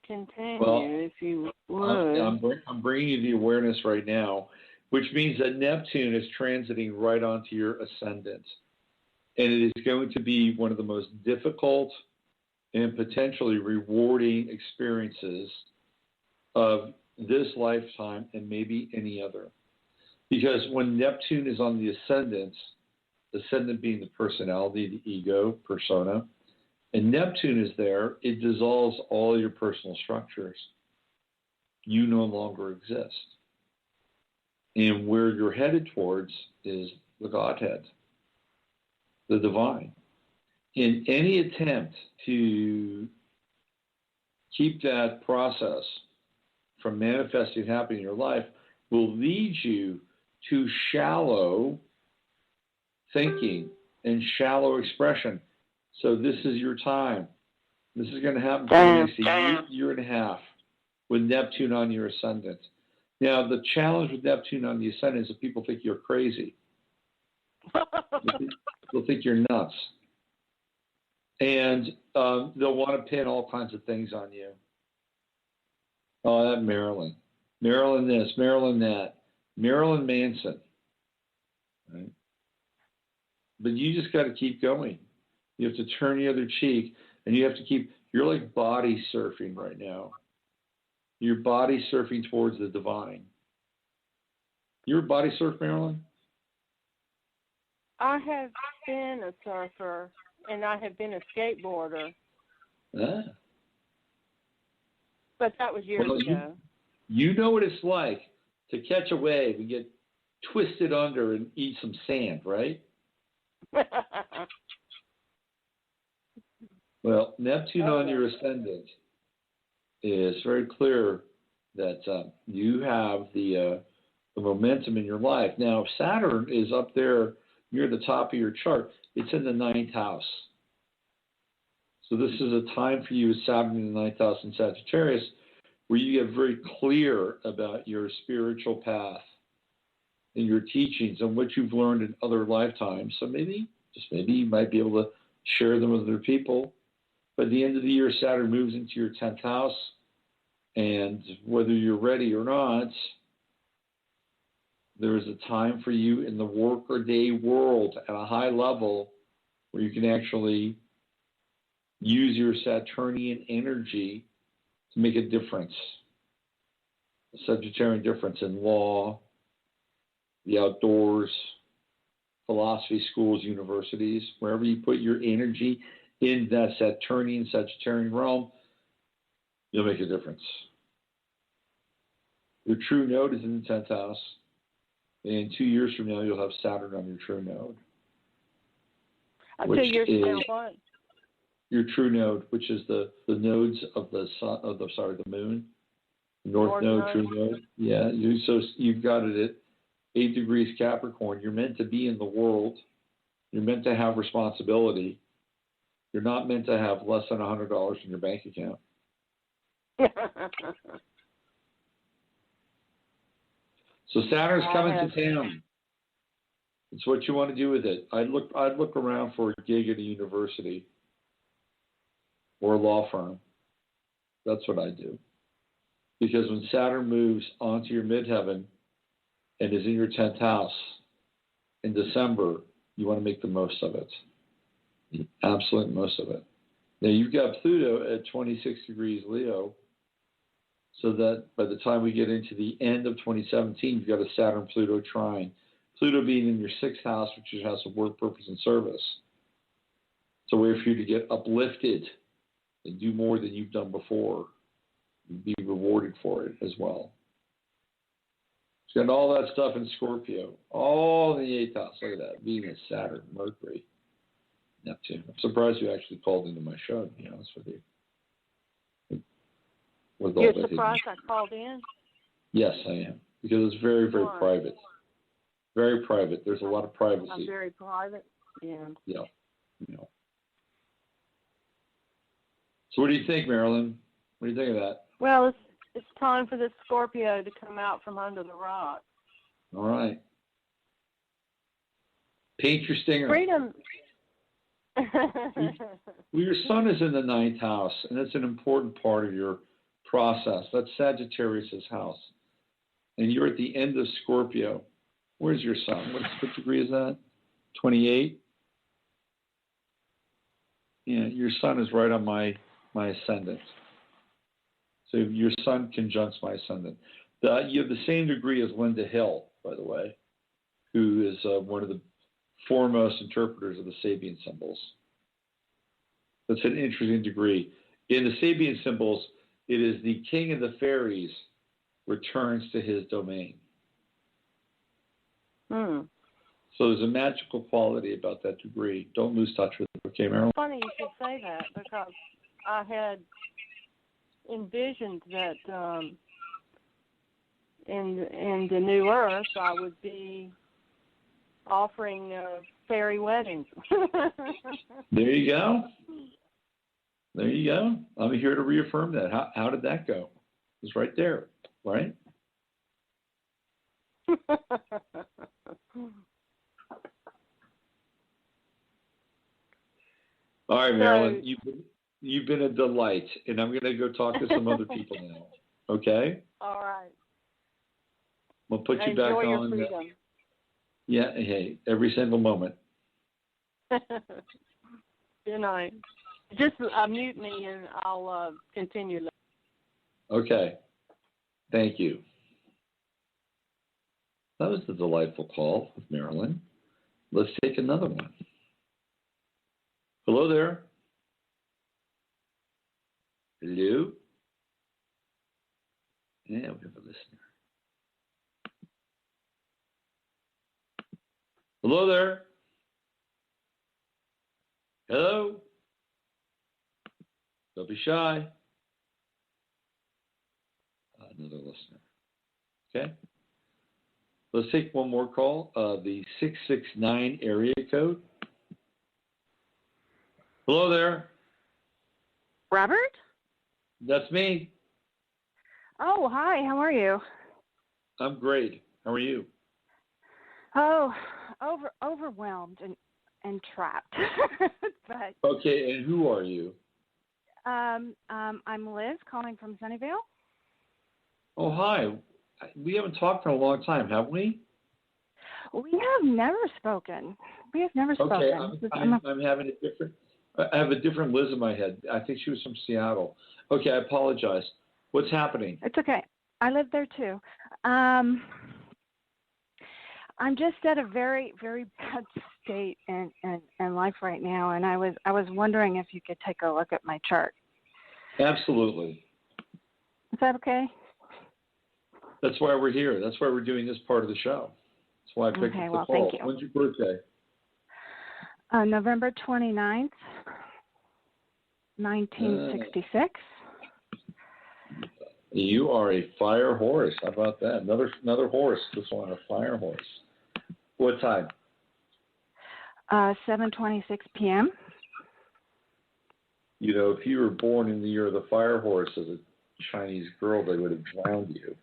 continue if you would. I'm bringing you the awareness right now, which means that Neptune is transiting right onto your ascendant. And it is going to be one of the most difficult and potentially rewarding experiences of this lifetime and maybe any other. Because when Neptune is on the ascendant being the personality, the ego, persona, and Neptune is there, it dissolves all your personal structures. You no longer exist. And where you're headed towards is the Godhead, the divine. In any attempt to keep that process from manifesting happening in your life will lead you to shallow thinking and shallow expression. So this is your time. This is going to happen for the next year and a half with Neptune on your ascendant. Now, the challenge with Neptune on the ascendant is that people think you're crazy. They'll think you're nuts. And they'll want to pin all kinds of things on you. Oh, that Marilyn. Marilyn this, Marilyn that. Marilyn Manson. Right? But you just got to keep going. You have to turn the other cheek, and you have to keep, you're like body surfing right now. You're body surfing towards the divine. You're a body surf, Marilyn? I have been a surfer, and I have been a skateboarder. Ah. But that was years ago. You know what it's like to catch a wave and get twisted under and eat some sand, right? Well, Neptune on your ascendant is very clear that you have the momentum in your life. Now, Saturn is up there near the top of your chart. It's in the 9th house. So this is a time for you with Saturn in the 9th house in Sagittarius where you get very clear about your spiritual path and your teachings and what you've learned in other lifetimes. So maybe you might be able to share them with other people. But at the end of the year, Saturn moves into your 10th house. And whether you're ready or not, there is a time for you in the work-or-day world at a high level where you can actually use your Saturnian energy to make a difference, a Sagittarian difference in law, the outdoors, philosophy schools, universities, wherever you put your energy in that Saturnian, Sagittarian realm, you'll make a difference. Your true node is in the 10th house. And 2 years from now, you'll have Saturn on your true node. 2 years from now, what? Your true node, which is the nodes of the sun, the moon, north node, true node. Yeah, you've got it at 8 degrees Capricorn. You're meant to be in the world. You're meant to have responsibility. You're not meant to have less than $100 in your bank account. So Saturn's coming to town. It's what you want to do with it. I'd look around for a gig at a university or a law firm. That's what I do. Because when Saturn moves onto your midheaven and is in your 10th house in December, you want to make the most of it. The absolute most of it. Now, you've got Pluto at 26 degrees Leo, so that by the time we get into the end of 2017, you've got a Saturn-Pluto trine. Pluto being in your 6th house, which is house of work, purpose, and service. It's a way for you to get uplifted and do more than you've done before. And be rewarded for it as well. It's got all that stuff in Scorpio. All in the 8th house. Look at that. Venus, Saturn, Mercury, Neptune. I'm surprised you actually called into my show, to be honest with you. You're surprised I called in? Yes, I am. Because it's very, very private. Very private. There's a lot of privacy. I'm very private? Yeah. Yeah. So what do you think, Marilyn? What do you think of that? Well, it's time for this Scorpio to come out from under the rock. All right. Paint your stinger. Freedom. Well, your sun is in the 9th house, and it's an important part of your process. That's Sagittarius' house. And you're at the end of Scorpio. Where's your sun? What degree is that? 28? Yeah, your sun is right on my ascendant. So your sun conjuncts my ascendant. You have the same degree as Linda Hill, by the way, who is one of the foremost interpreters of the Sabian symbols. That's an interesting degree. In the Sabian symbols, it is the king of the fairies returns to his domain. Hmm. So there's a magical quality about that degree. Don't lose touch with it, okay, Marilyn? Funny you should say that, because I had envisioned that in the New Earth I would be offering fairy weddings. There you go. There you go. I'm here to reaffirm that. How did that go? It's right there, right? All right, Marilyn, you've been a delight, and I'm going to go talk to some other people now. Okay? All right. We'll put you back Enjoy your on. freedom. Yeah, hey, every single moment. Good night. Just mute me and I'll continue. Okay. Thank you. That was a delightful call with Marilyn. Let's take another one. Hello there. Hello? Yeah, we have a listener. Hello there. Hello? Don't be shy. Another listener. Okay. Let's take one more call. The 669 area code. Hello there. Robert? That's me. Oh, hi. How are you? I'm great. How are you? Oh, overwhelmed and trapped. But Okay, and who are you? I'm Liz, calling from Sunnyvale. Oh, hi. We haven't talked in a long time, have we? We have never spoken. Okay, I'm having a different. I have a different Liz in my head. I think she was from Seattle. Okay, I apologize. What's happening? It's okay. I live there too. I'm just at a very, very bad state in life right now, and I was wondering if you could take a look at my chart. Absolutely. Is that okay? That's why we're here. That's why we're doing this part of the show. That's why I picked up the call. Thank you. When's your birthday? November 29th, 1966. You are a fire horse. How about that? Another horse. This one, a fire horse. What time? 7:26 p.m. You know, if you were born in the year of the fire horse as a Chinese girl, they would have drowned you.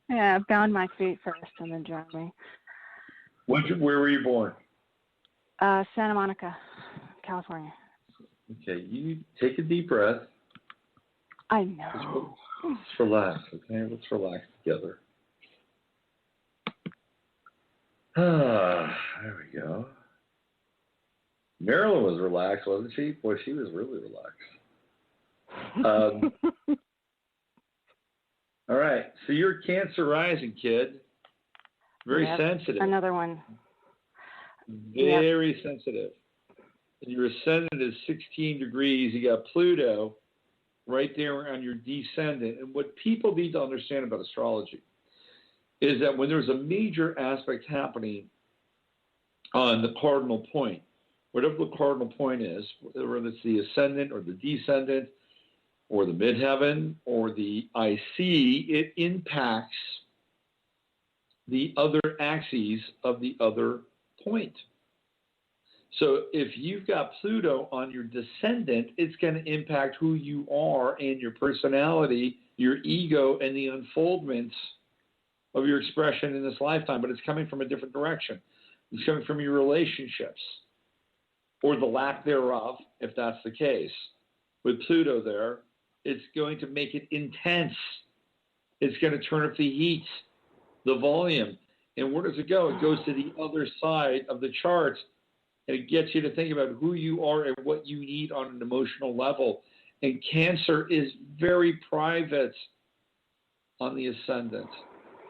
Yeah, bound my feet first and then drowned me. Where were you born? Santa Monica, California. Okay, you take a deep breath. I know. Let's relax, okay? Let's relax together. There we go. Marilyn was relaxed, wasn't she? Boy, she was really relaxed. All right, so you're Cancer rising, kid. Very sensitive. Another one. Very sensitive. And your ascendant is 16 degrees. You got Pluto right there on your descendant. And what people need to understand about astrology is that when there's a major aspect happening on the cardinal point, whatever the cardinal point is, whether it's the ascendant or the descendant or the midheaven or the IC, it impacts the other axes of the other point. So if you've got Pluto on your descendant, it's going to impact who you are and your personality, your ego, and the unfoldments of your expression in this lifetime. But it's coming from a different direction. It's coming from your relationships or the lack thereof, if that's the case. With Pluto there, it's going to make it intense. It's going to turn up the heat, the volume. And where does it go? It goes to the other side of the chart. And it gets you to think about who you are and what you need on an emotional level. And Cancer is very private on the ascendant.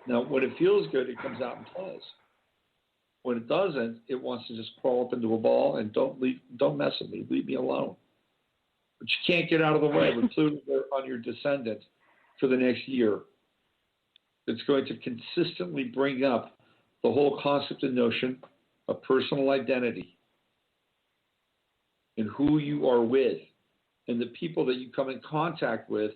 Now, when it feels good, it comes out and plays. When it doesn't, it wants to just crawl up into a ball and don't mess with me, leave me alone. But you can't get out of the way with Pluto on your descendant for the next year. It's going to consistently bring up the whole concept and notion of personal identity and who you are with and the people that you come in contact with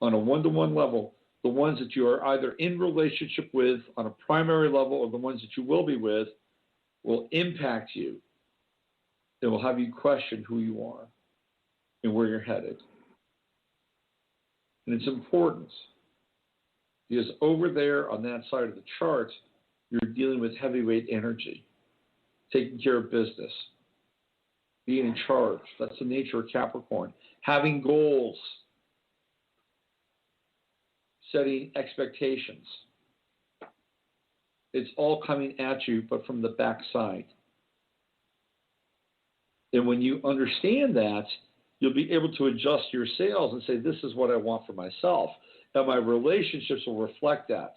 on a one-to-one level, the ones that you are either in relationship with on a primary level or the ones that you will be with, will impact you. It will have you question who you are and where you're headed. And it's important because over there on that side of the chart, you're dealing with heavyweight energy, taking care of business, being in charge. That's the nature of Capricorn. Having goals, setting expectations. It's all coming at you, but from the backside. And when you understand that, you'll be able to adjust your sails and say, this is what I want for myself. And my relationships will reflect that.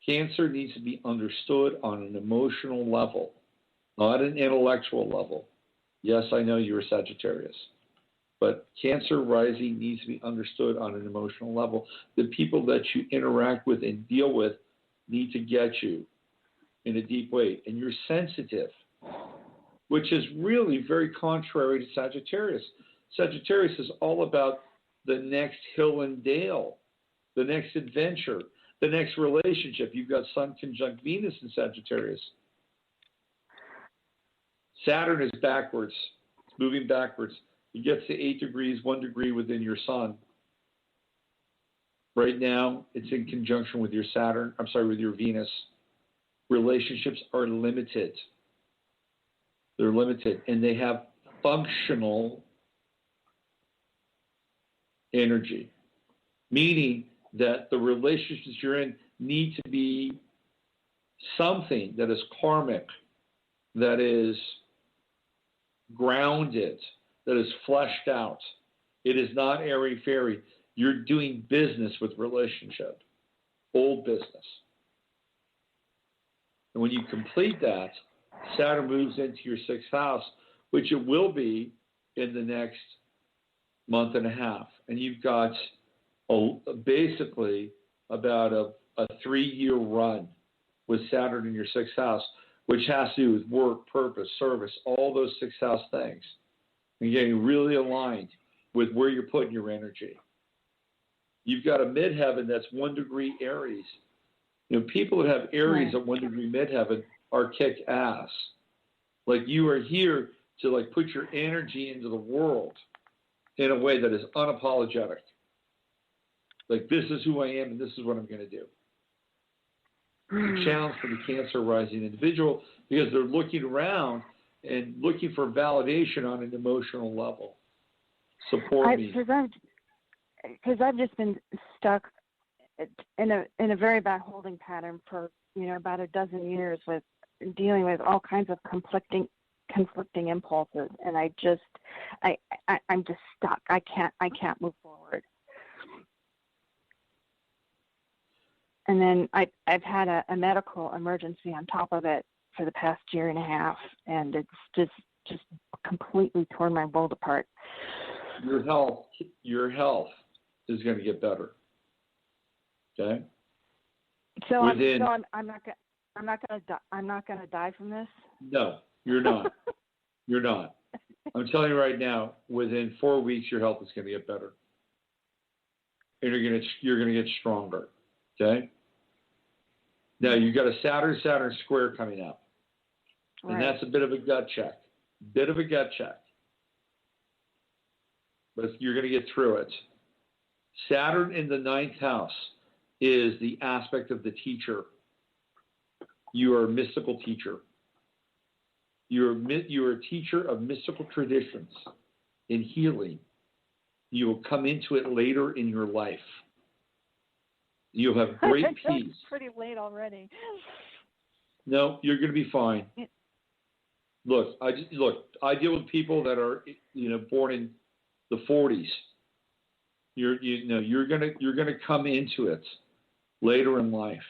Cancer needs to be understood on an emotional level, not an intellectual level. Yes, I know you're a Sagittarius, but Cancer rising needs to be understood on an emotional level. The people that you interact with and deal with need to get you in a deep way. And you're sensitive, which is really very contrary to Sagittarius. Sagittarius is all about the next hill and dale, the next adventure, the next relationship. You've got Sun conjunct Venus in Sagittarius. Saturn is backwards. It's moving backwards. It gets to 8 degrees, 1 degree within your Sun. Right now, it's in conjunction with your with your Venus. Relationships are limited. They're limited, and they have functional energy, meaning that the relationships you're in need to be something that is karmic, that is grounded, that is fleshed out. It is not airy-fairy. You're doing business with relationship, old business. And when you complete that, Saturn moves into your 6th house, which it will be in the next month and a half. And you've got basically about a 3-year run with Saturn in your 6th house, which has to do with work, purpose, service, all those 6th house things. And getting really aligned with where you're putting your energy. You've got a midheaven that's 1 degree Aries. You know, people that have Aries at 1 degree midheaven are kick ass. Like, you are here to like put your energy into the world in a way that is unapologetic. Like, this is who I am and this is what I'm going to do. It's a challenge for the Cancer rising individual because they're looking around and looking for validation on an emotional level. Support me. Because I've just been stuck in a very bad holding pattern for about a dozen years with dealing with all kinds of conflicting impulses, and I'm just stuck. I can't move forward. And then I've had a medical emergency on top of it for the past year and a half, and it's just completely torn my world apart. Your health is going to get better. Okay. So I'm not going to die from this. No, you're not. You're not. I'm telling you right now. Within 4 weeks, your health is going to get better, and you're going to get stronger. Okay. Now you've got a Saturn square coming up, and that's a bit of a gut check. But you're going to get through it. Saturn in the 9th house is the aspect of the teacher. You are a mystical teacher. You're a teacher of mystical traditions in healing. You will come into it later in your life. You'll have great peace. It's pretty late already. No, you're going to be fine. Look, I deal with people that are, born in the 40s. You're going to come into it later in life.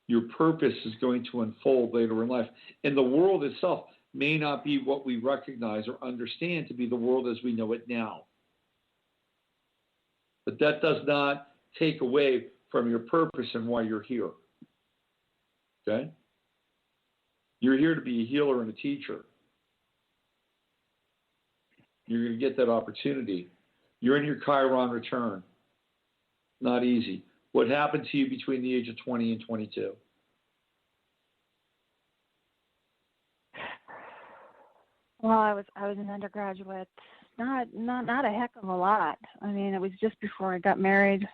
Your purpose is going to unfold later in life. And the world itself may not be what we recognize or understand to be the world as we know it now. But that does not take away from your purpose and why you're here. Okay? You're here to be a healer and a teacher. You're going to get that opportunity. You're in your Chiron return. Not easy. What happened to you between the age of 20 and 22? Well, I was an undergraduate. Not a heck of a lot. I mean, it was just before I got married.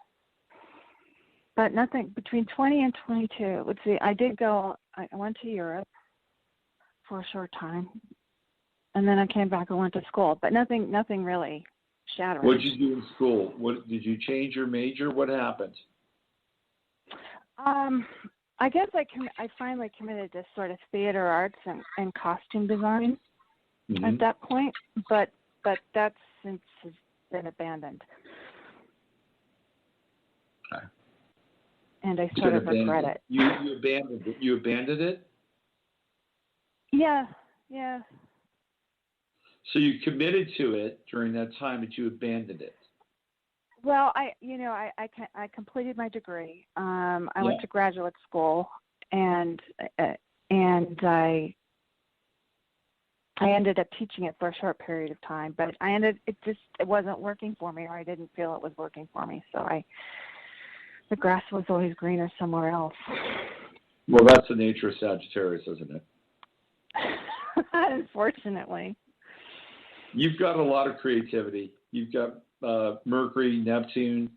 But nothing between 20 and 22. Let's see. I went to Europe for a short time, and then I came back and went to school. But nothing really shattering. What did you do in school? What did you change your major? What happened? I guess I finally committed to sort of theater arts and costume design at that point, but that since has been abandoned. Okay. And I sort of regret it. You abandoned it. You abandoned it? Yeah. So you committed to it during that time, but you abandoned it. Well, I completed my degree. I went to graduate school, and I ended up teaching it for a short period of time. But it wasn't working for me, or I didn't feel it was working for me. So the grass was always greener somewhere else. Well, that's the nature of Sagittarius, isn't it? Unfortunately. You've got a lot of creativity. You've got Mercury, Neptune,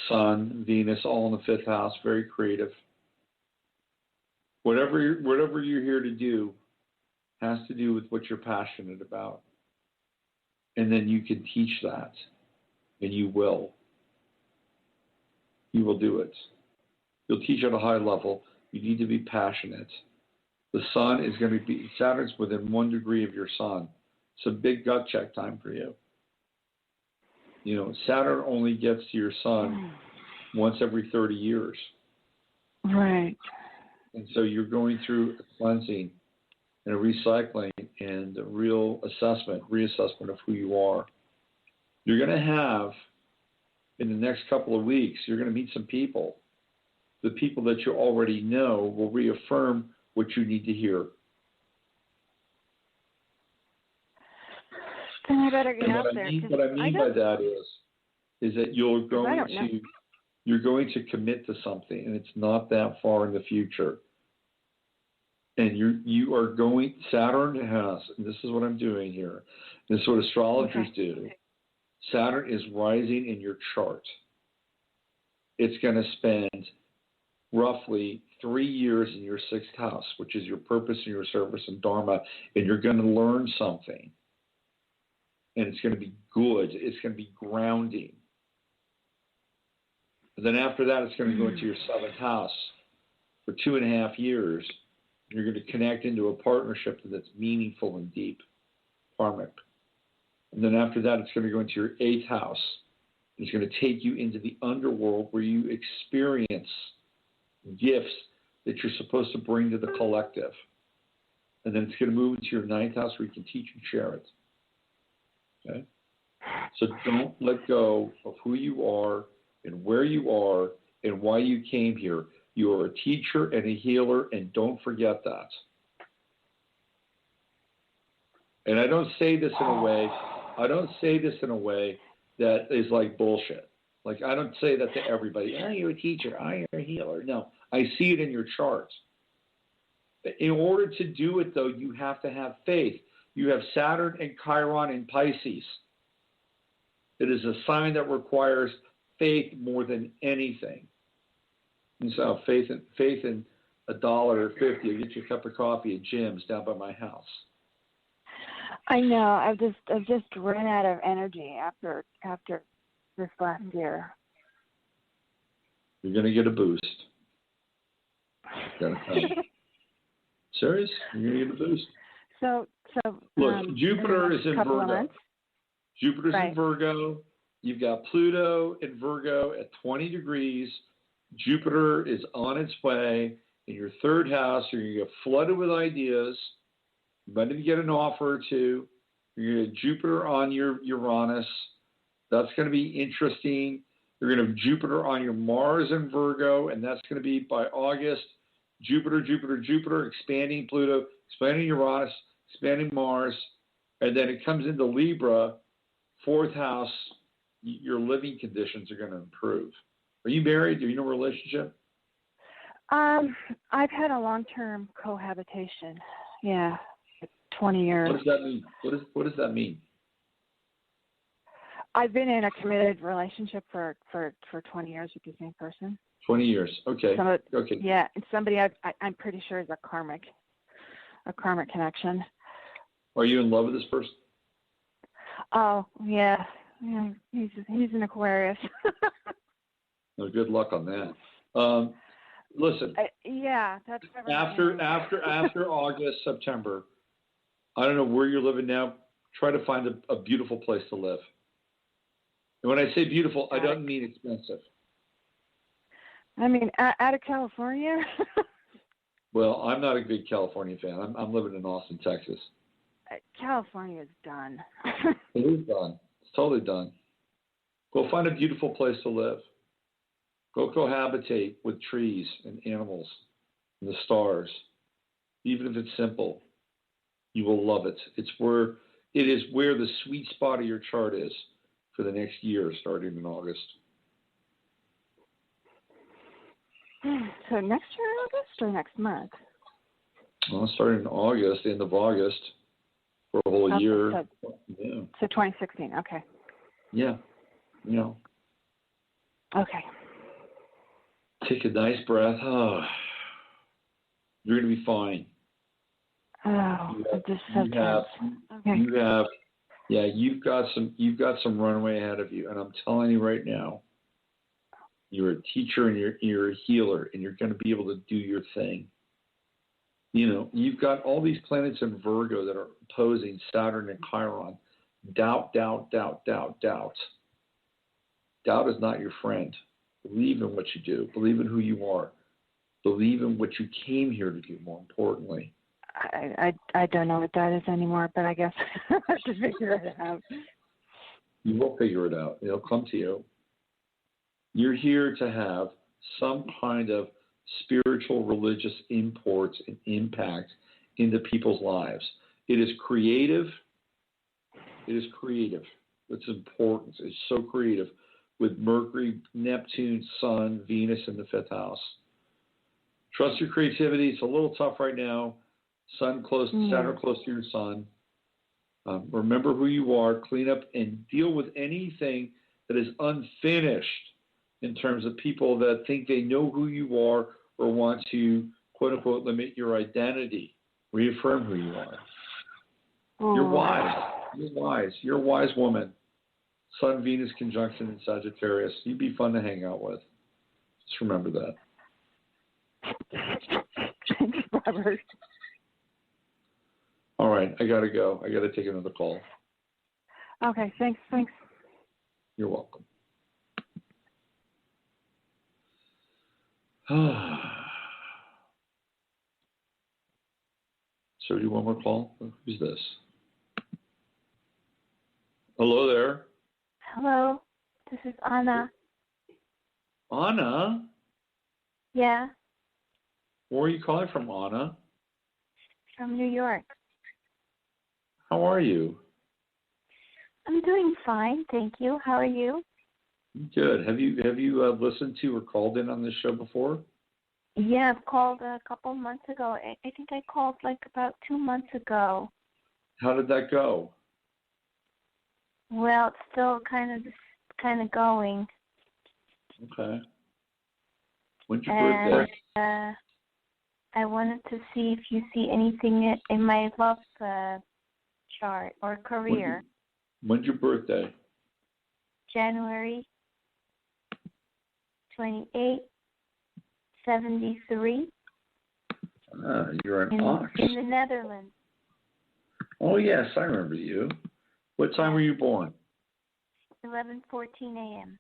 Sun, Venus, all in the fifth house, very creative. Whatever you're here to do has to do with what you're passionate about. And then you can teach that, and you will. You will do it. You'll teach at a high level. You need to be passionate. The sun is going to be, Saturn's within 1 degree of your sun. It's a big gut check time for you. You know, Saturn only gets to your sun once every 30 years. Right. And so you're going through a cleansing and a recycling and a real reassessment of who you are. You're going to have, in the next couple of weeks, you're going to meet some people. The people that you already know will reaffirm what you need to hear. Then I better get out there. What I mean by that is that you're going to commit to something, and it's not that far in the future. And you are going. Saturn has, and this is what I'm doing here. This is what astrologers do. Saturn is rising in your chart. It's going to spend roughly 3 years in your sixth house, which is your purpose and your service and dharma, and you're going to learn something. And it's going to be good. It's going to be grounding. And then after that, it's going to go into your seventh house for 2.5 years. You're going to connect into a partnership that's meaningful and deep, karmic. And then after that, it's going to go into your eighth house. It's going to take you into the underworld where you experience gifts that you're supposed to bring to the collective. And then it's going to move into your ninth house where you can teach and share it. Okay? So don't let go of who you are and where you are and why you came here. You are a teacher and a healer, and don't forget that. And I don't say this in a way that is like bullshit. Like, I don't say that to everybody. Oh, you're a teacher. Oh, you're a healer. No, I see it in your charts. In order to do it, though, you have to have faith. You have Saturn and Chiron in Pisces. It is a sign that requires faith more than anything. And so faith in $1.50 will get you a cup of coffee at Jim's down by my house. I know. I've just run out of energy after this last year. You're going to get a boost. Gotta come. Serious? You're going to get a boost. So look, Jupiter is in Virgo. Jupiter's in Virgo. You've got Pluto in Virgo at 20 degrees. Jupiter is on its way. In your third house, you're going to get flooded with ideas. You might even get an offer or two. You're going to have Jupiter on your Uranus. That's going to be interesting. You're going to have Jupiter on your Mars in Virgo, and that's going to be by August. Jupiter, Jupiter, Jupiter, expanding Pluto, expanding Uranus, expanding Mars, and then it comes into Libra, fourth house. Your living conditions are going to improve. Are you married? Are you in a relationship? I've had a long-term cohabitation. Yeah, 20 years. What does that mean? What does that mean? I've been in a committed relationship for 20 years with the same person. 20 years. Okay. Okay. Yeah, and somebody I'm pretty sure is a karmic connection. Are you in love with this person? Oh yeah, he's an Aquarius. No, good luck on that. Listen. Yeah, that's after August, September. I don't know where you're living now. Try to find a beautiful place to live. And when I say beautiful, I don't mean expensive. I mean, out of California. Well, I'm not a big California fan. I'm living in Austin, Texas. California is done. It is done. It's totally done. Go find a beautiful place to live. Go cohabitate with trees and animals and the stars. Even if it's simple, you will love it. It is where the sweet spot of your chart is for the next year, starting in August. So next year in August or next month? Well, starting in August, end of August, for a whole year. So 2016, okay. Yeah. Okay. Take a nice breath. Oh, you're going to be fine. Oh, just so tense. Okay. You've got some runway ahead of you, and I'm telling you right now, you're a teacher and you're a healer, and you're going to be able to do your thing. You've got all these planets in Virgo that are opposing Saturn and Chiron. Doubt, doubt, doubt, doubt, doubt. Doubt is not your friend. Believe in what you do. Believe in who you are. Believe in what you came here to do, more importantly. I don't know what that is anymore, but I guess I have to figure it out. You will figure it out. It'll come to you. You're here to have some kind of spiritual, religious import and impact into people's lives. It is creative. It's important. It's so creative. With Mercury, Neptune, Sun, Venus in the fifth house. Trust your creativity. It's a little tough right now. Saturn close to your Sun. Remember who you are. Clean up and deal with anything that is unfinished in terms of people that think they know who you are or want to, quote unquote, limit your identity. Reaffirm who you are. You're wise. You're a wise woman. Sun, Venus conjunction in Sagittarius. You'd be fun to hang out with. Just remember that. Thanks, Robert. All right, I got to go. I got to take another call. Okay, thanks. You're welcome. So do you want more call? Who's this? Hello there. Hello, this is Anna. Anna? Yeah, Where are you calling from, Anna? from New York. How are you? I'm doing fine, thank you. How are you? Good. Have you listened to or called in on this show before? Yeah, I've called a couple months ago. I think I called like about 2 months ago. How did that go? Well, it's still kind of going. Okay. When's your birthday? And I wanted to see if you see anything in my love chart or career. When's your birthday? January 28, 73. You're an ox. In the Netherlands. Oh, yes, I remember you. What time were you born? 11:14 a.m.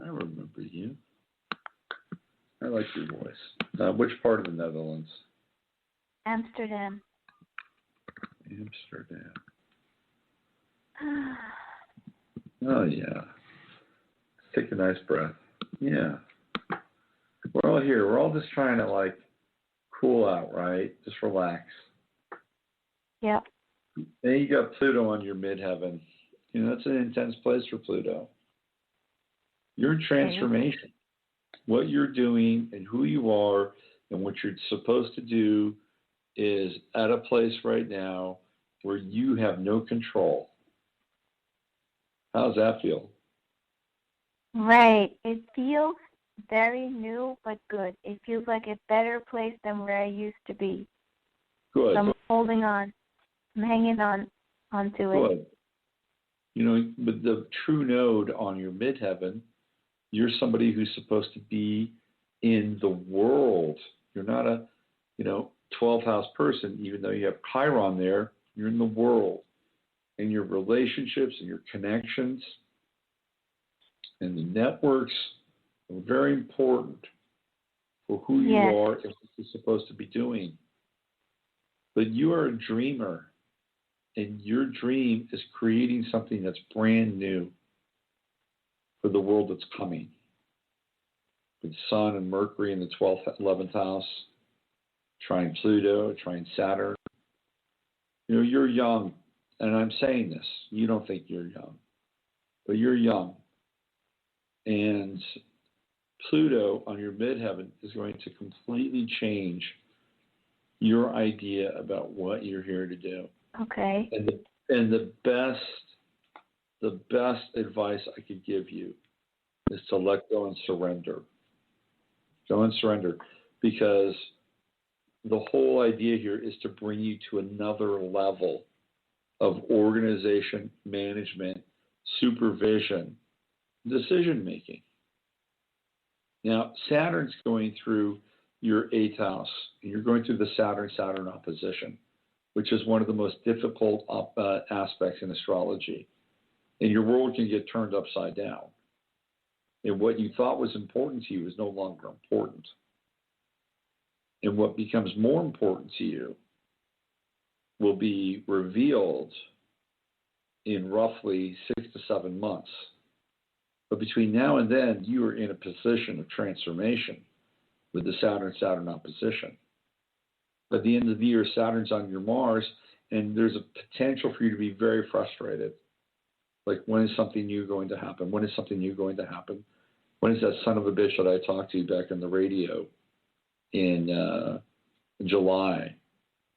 I remember you. I like your voice. Which part of the Netherlands? Amsterdam. Amsterdam. Oh, yeah. Take a nice breath. Yeah. We're all here. We're all just trying to, like, cool out, right? Just relax. Yep. Then you got Pluto on your midheaven. You know, it's an intense place for Pluto. You're in transformation. What you're doing and who you are and what you're supposed to do is at a place right now where you have no control. How's that feel? Right. It feels very new but good. It feels like a better place than where I used to be. Good. So I'm holding on. I'm hanging on onto it. Good. You know, with the true node on your midheaven, you're somebody who's supposed to be in the world. You're not a, 12th house person, even though you have Chiron there, you're in the world. And your relationships and your connections and the networks are very important for who you are and what you're supposed to be doing. But you are a dreamer, and your dream is creating something that's brand new for the world that's coming. With Sun and Mercury in the 12th, 11th house, trine Pluto, trine Saturn. You know, you're young, and I'm saying this. You don't think you're young, but you're young. And Pluto on your midheaven is going to completely change your idea about what you're here to do. Okay. And the best advice I could give you is to let go and surrender. Go and surrender, because the whole idea here is to bring you to another level of organization, management, supervision, decision making. Now, Saturn's going through your 8th house, and you're going through the Saturn opposition, which is one of the most difficult aspects in astrology. And your world can get turned upside down. And what you thought was important to you is no longer important. And what becomes more important to you will be revealed in roughly 6 to 7 months. But between now and then, you are in a position of transformation with the Saturn opposition. At the end of the year, Saturn's on your Mars, and there's a potential for you to be very frustrated. Like, when is something new going to happen? When is something new going to happen? When is that son of a bitch that I talked to back on the radio in July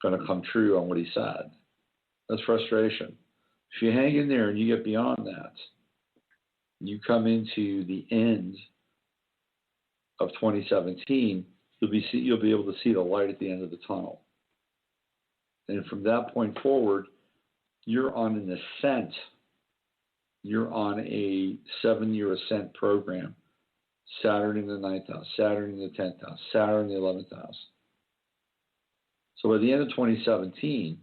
going to come true on what he said? That's frustration. If you hang in there and you get beyond that, you come into the end of 2017, you'll be able to see the light at the end of the tunnel. And from that point forward, you're on an ascent. You're on a 7-year ascent program. Saturn in the 9th house, Saturn in the 10th house, Saturn in the 11th house. So by the end of 2017,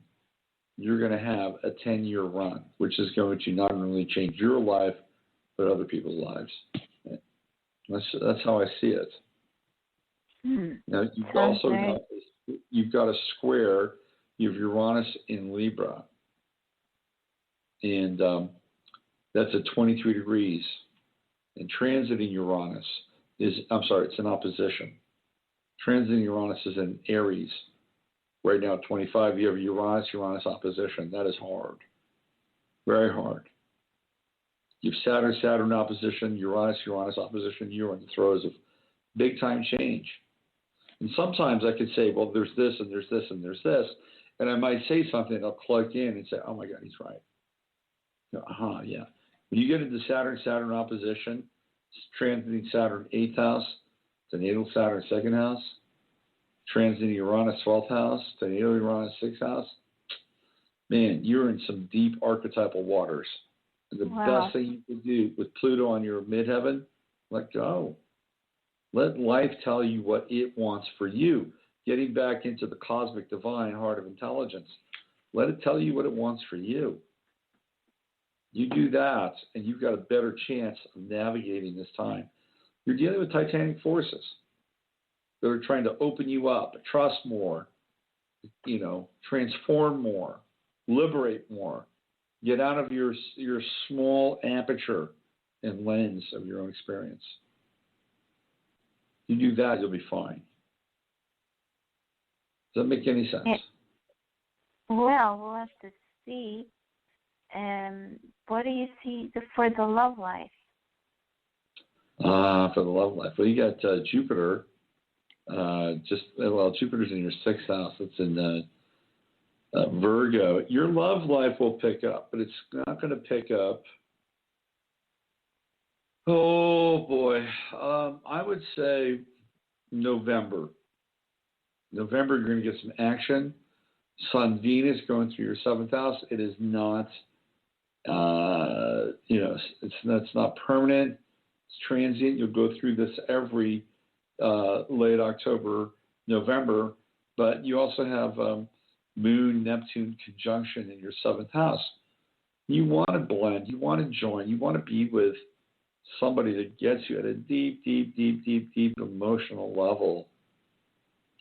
you're going to have a 10-year run, which is going to not only change your life, but other people's lives. That's how I see it. Now, you've got a square. You have Uranus in Libra, and that's at 23 degrees. And transiting Uranus it's an opposition. Transiting Uranus is in Aries. Right now at 25, you have Uranus opposition. That is hard. Very hard. You have Saturn opposition, Uranus opposition. You're in the throes of big time change. And sometimes I could say, well, there's this and there's this and there's this. And I might say something, I'll plug in and say, oh my God, he's right. Yeah. When you get into Saturn opposition, transiting Saturn 8th house to natal Saturn 2nd house, transiting Uranus 12th house to natal Uranus 6th house, man, you're in some deep archetypal waters. And the best thing you can do with Pluto on your midheaven, let go. Let life tell you what it wants for you. Getting back into the cosmic divine heart of intelligence. Let it tell you what it wants for you. You do that, and you've got a better chance of navigating this time. You're dealing with titanic forces. that are trying to open you up, trust more, transform more, liberate more, get out of your small aperture and lens of your own experience. You do that, you'll be fine. Does that make any sense? Well, we'll have to see. What do you see for the love life? For the love life. Well, you got Jupiter. Jupiter's in your 6th house. It's in Virgo. Your love life will pick up, but it's not going to pick up. Oh, boy. I would say November. November, you're going to get some action. Sun, Venus going through your 7th house. It is not, it's not permanent. It's transient. You'll go through this every late October, November. But you also have Moon, Neptune conjunction in your 7th house. You want to blend. You want to join. You want to be with somebody that gets you at a deep, deep, deep, deep, deep emotional level.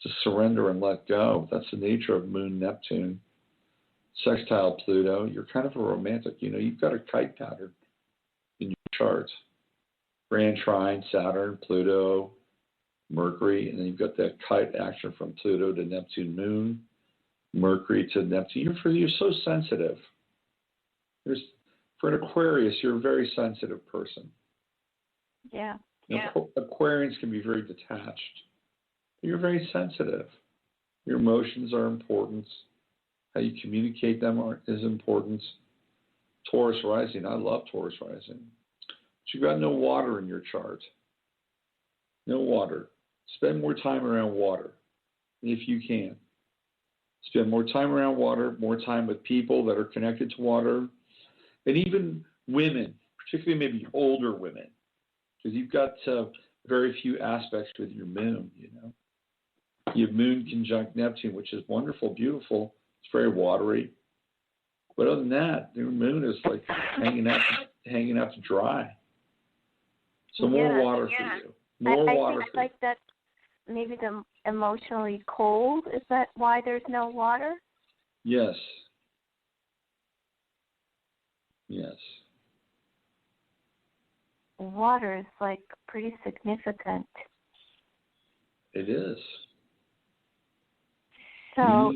To surrender and let go. That's the nature of Moon, Neptune. Sextile Pluto. You're kind of a romantic. You've got a kite pattern in your chart. Grand trine, Saturn, Pluto, Mercury, and then you've got that kite action from Pluto to Neptune, Moon, Mercury to Neptune. You're so sensitive. For an Aquarius, you're a very sensitive person. Yeah. Aquarians can be very detached. You're very sensitive. Your emotions are important. How you communicate them is important. Taurus rising. I love Taurus rising. But you've got no water in your chart. No water. Spend more time around water, if you can. Spend more time around water, more time with people that are connected to water, and even women, particularly maybe older women, because you've got very few aspects with your moon, You have Moon conjunct Neptune, which is wonderful, beautiful. It's very watery. But other than that, your moon is like hanging out to dry. So more water for you. More water I like that. Maybe the emotionally cold. Is that why there's no water? Yes. Yes. Water is like pretty significant. It is. So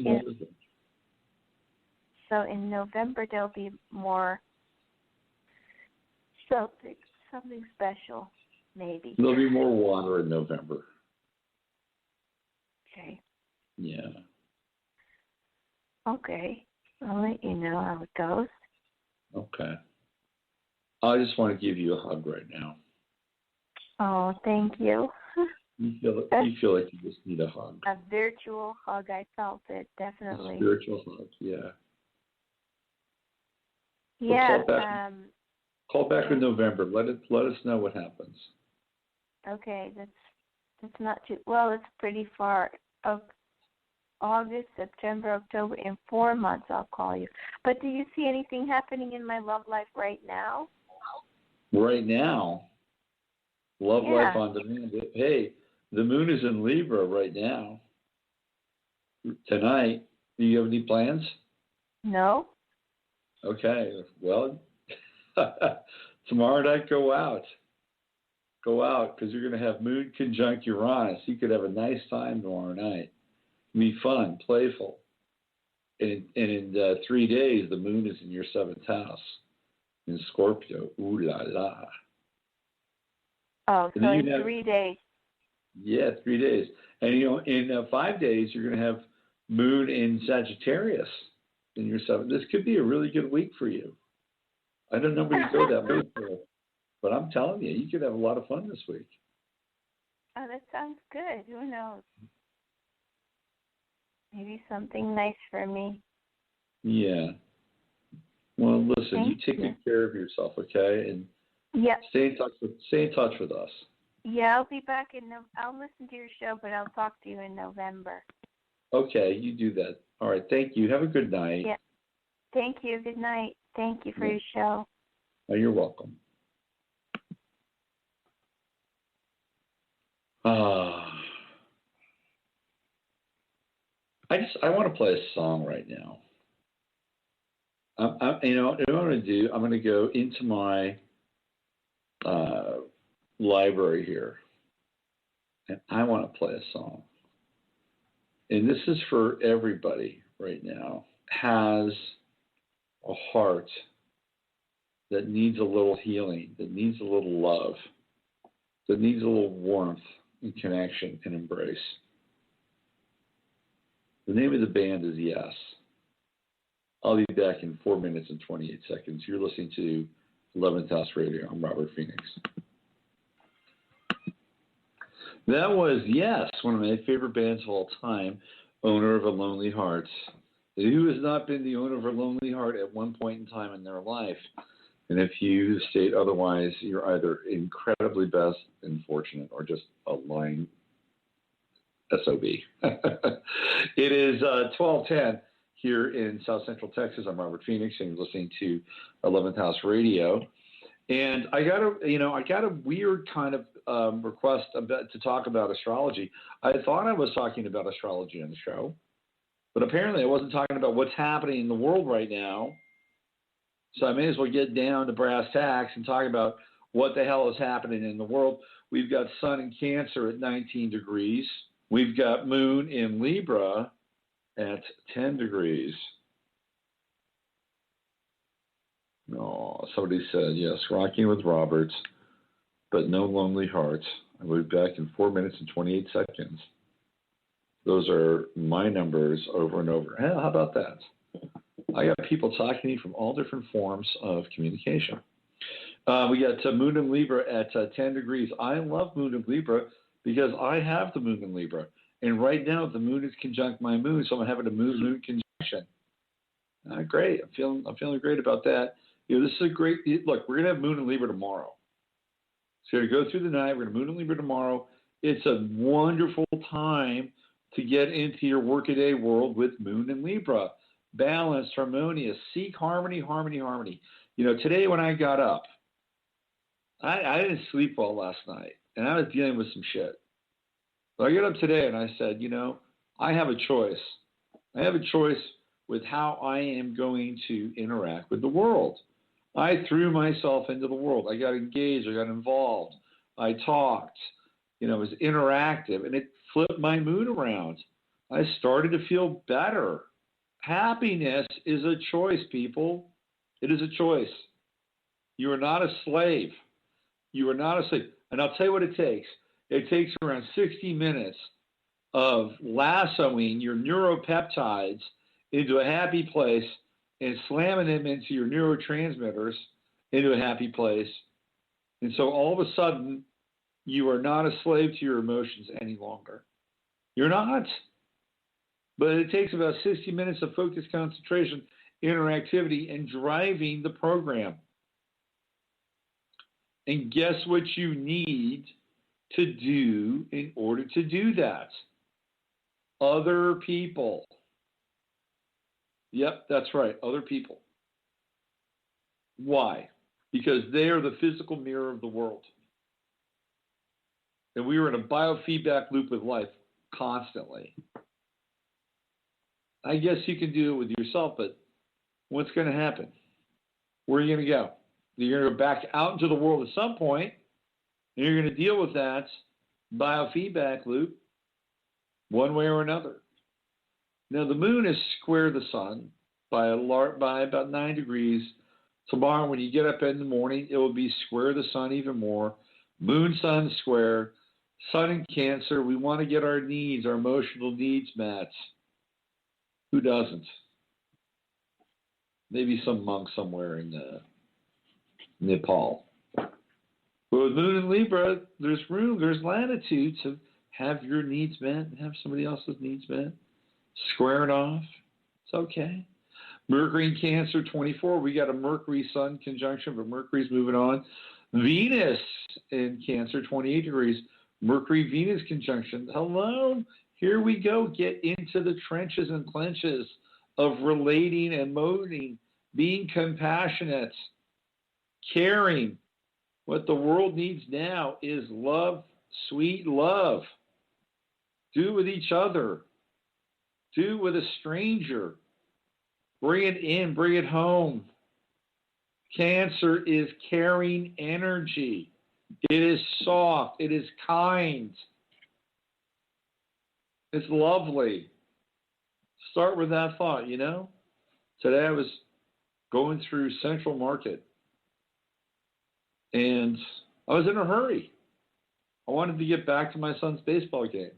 in November there'll be more something special, maybe. There'll be more water in November. Okay. Yeah. Okay. I'll let you know how it goes. Okay. I just want to give you a hug right now. Oh, thank you. You feel like you just need a hug. A virtual hug. I felt it, definitely. A spiritual hug, yeah. Yeah. Call back in November. Let us know what happens. Okay, that's not too well. It's pretty far. August, September, October. In 4 months, I'll call you. But do you see anything happening in my love life right now? Right now, love life on demand. Hey, the moon is in Libra right now. Tonight, do you have any plans? No. Okay. Well, tomorrow night, go out. Go out because you're going to have Moon conjunct Uranus. You could have a nice time tomorrow night. Be fun, playful. And in 3 days, the Moon is in your 7th house in Scorpio. Ooh la la. Oh, so in 3 days. Yeah, 3 days. And in 5 days, you're going to have Moon in Sagittarius in your 7th. This could be a really good week for you. I don't know where you go that way for. But I'm telling you, you could have a lot of fun this week. Oh, that sounds good. Who knows? Maybe something nice for me. Yeah. Well, listen, you take good care of yourself, okay? And stay in touch with us. Yeah, I'll be back I'll listen to your show, but I'll talk to you in November. Okay, you do that. All right, thank you. Have a good night. Yeah. Thank you. Good night. Thank you for your show. Oh, you're welcome. I want to play a song right now. You know what I'm going to do? I'm going to go into my library here, and I want to play a song. And this is for everybody right now. Has a heart that needs a little healing, that needs a little love, that needs a little warmth and connection and embrace. The name of the band is Yes. I'll be back in 4 minutes and 28 seconds. You're listening to 11th House Radio. I'm Robert Phoenix. That was Yes, one of my favorite bands of all time, owner of a lonely heart. Who has not been the owner of a lonely heart at one point in time in their life? And if you state otherwise, you're either incredibly best and fortunate or just a lying SOB. It is 12:10 here in South Central Texas. I'm Robert Phoenix, and you're listening to 11th House Radio. And I got a weird kind of request to talk about astrology. I thought I was talking about astrology on the show, but apparently I wasn't talking about what's happening in the world right now. So I may as well get down to brass tacks and talk about what the hell is happening in the world. We've got Sun in Cancer at 19 degrees. We've got Moon in Libra at 10 degrees. Oh, somebody said, yes, rocking with Roberts, but no lonely hearts. I'll be back in 4 minutes and 28 seconds. Those are my numbers over and over. Hell, how about that? I got people talking to me from all different forms of communication. We got Moon in Libra at 10 degrees. I love Moon in Libra because I have the Moon in Libra. And right now, the Moon is conjunct my Moon, so I'm having a Moon-Moon conjunction. Great. I'm feeling great about that. You know, this is a great look. We're gonna have Moon in Libra tomorrow. So we're gonna go through the night. We're gonna Moon in Libra tomorrow. It's a wonderful time to get into your workaday world with Moon in Libra. Balanced, harmonious, seek harmony, harmony, harmony. You know, today when I got up, I didn't sleep well last night, and I was dealing with some shit. So I got up today and I said, you know, I have a choice. I have a choice with how I am going to interact with the world. I threw myself into the world. I got engaged. I got involved. I talked. You know, it was interactive, and it flipped my mood around. I started to feel better. Happiness is a choice, people. It is a choice. You are not a slave. You are not a slave. And I'll tell you what it takes. It takes around 60 minutes of lassoing your neuropeptides into a happy place and slamming them into your neurotransmitters into a happy place. And so all of a sudden, you are not a slave to your emotions any longer. You're not. But it takes about 60 minutes of focused concentration, interactivity, and driving the program. And guess what you need to do in order to do that? Other people. Yep, that's right, other people. Why? Because they are the physical mirror of the world. And we are in a biofeedback loop with life constantly. I guess you can do it with yourself, but what's going to happen? Where are you going to go? You're going to go back out into the world at some point, and you're going to deal with that biofeedback loop one way or another. Now, the moon is square the sun by about 9 degrees. Tomorrow, when you get up in the morning, it will be square the sun even more. Moon, sun, square. Sun in Cancer, we want to get our needs, our emotional needs met. Who doesn't? Maybe some monk somewhere in Nepal. But with Moon in Libra, there's room, there's latitude to have your needs met and have somebody else's needs met. Square it off. It's okay. Mercury in Cancer, 24. We got a Mercury-Sun conjunction, but Mercury's moving on. Venus in Cancer, 28 degrees. Mercury-Venus conjunction. Hello. Here we go. Get into the trenches and clenches of relating and moaning, being compassionate, caring. What the world needs now is love, sweet love. Do it with each other. Do it with a stranger. Bring it in, bring it home. Cancer is caring energy. It is soft. It is kind. It's lovely. Start with that thought, you know? Today I was going through Central Market and I was in a hurry. I wanted to get back to my son's baseball game.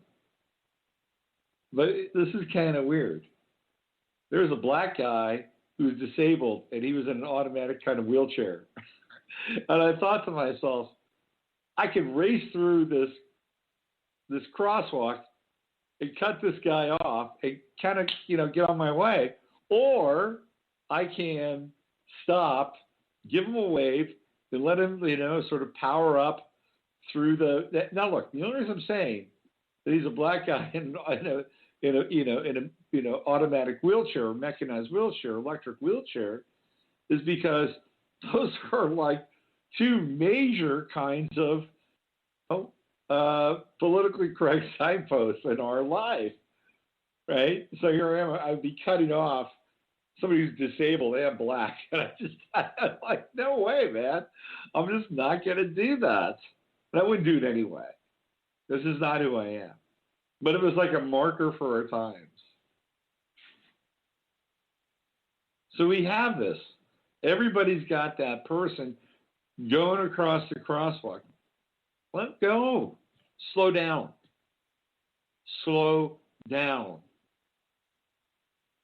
But this is kind of weird. There was a black guy who was disabled and he was in an automatic kind of wheelchair. And I thought to myself, I could race through this crosswalk and cut this guy off and kind of, get on my way. Or I can stop, give him a wave, and let him, sort of power up through now look, the only reason I'm saying that he's a black guy in a automatic wheelchair, mechanized wheelchair, electric wheelchair, is because those are like two major kinds of politically correct signposts in our life, right? So here I am, I'd be cutting off somebody who's disabled and black, and I'm like, no way, man, I'm just not going to do that. But I wouldn't do it anyway. This is not who I am. But it was like a marker for our times. So we have this. Everybody's got that person going across the crosswalk. Let go. Slow down. Slow down.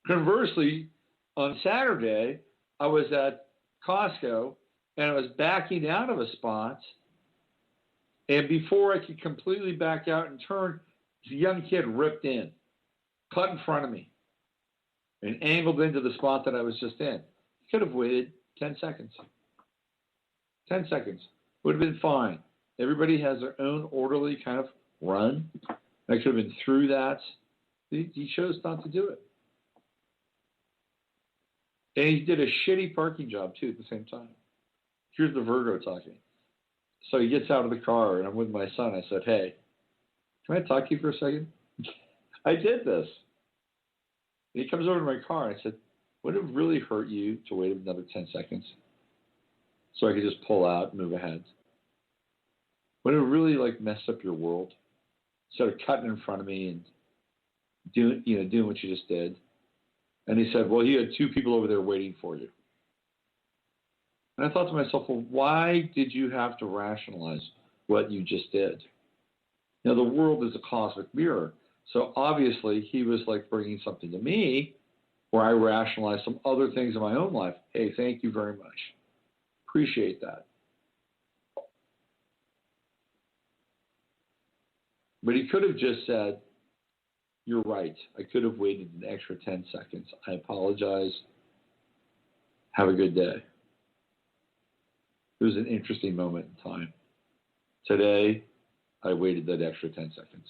Conversely, on Saturday, I was at Costco and I was backing out of a spot. And before I could completely back out and turn, this young kid ripped in, cut in front of me, and angled into the spot that I was just in. Could have waited 10 seconds. 10 seconds. Would have been fine. Everybody has their own orderly kind of run. I could have been through that. He chose not to do it. And he did a shitty parking job, too, at the same time. Here's the Virgo talking. So he gets out of the car, and I'm with my son. I said, hey, can I talk to you for a second? I did this. And he comes over to my car, and I said, would it really hurt you to wait another 10 seconds so I could just pull out and move ahead? Would it really, mess up your world? Instead of cutting in front of me and doing what you just did. And he said, well, you had two people over there waiting for you. And I thought to myself, well, why did you have to rationalize what you just did? The world is a cosmic mirror. So obviously he was bringing something to me where I rationalized some other things in my own life. Hey, thank you very much. Appreciate that. But he could have just said, you're right. I could have waited an extra 10 seconds. I apologize. Have a good day. It was an interesting moment in time. Today, I waited that extra 10 seconds.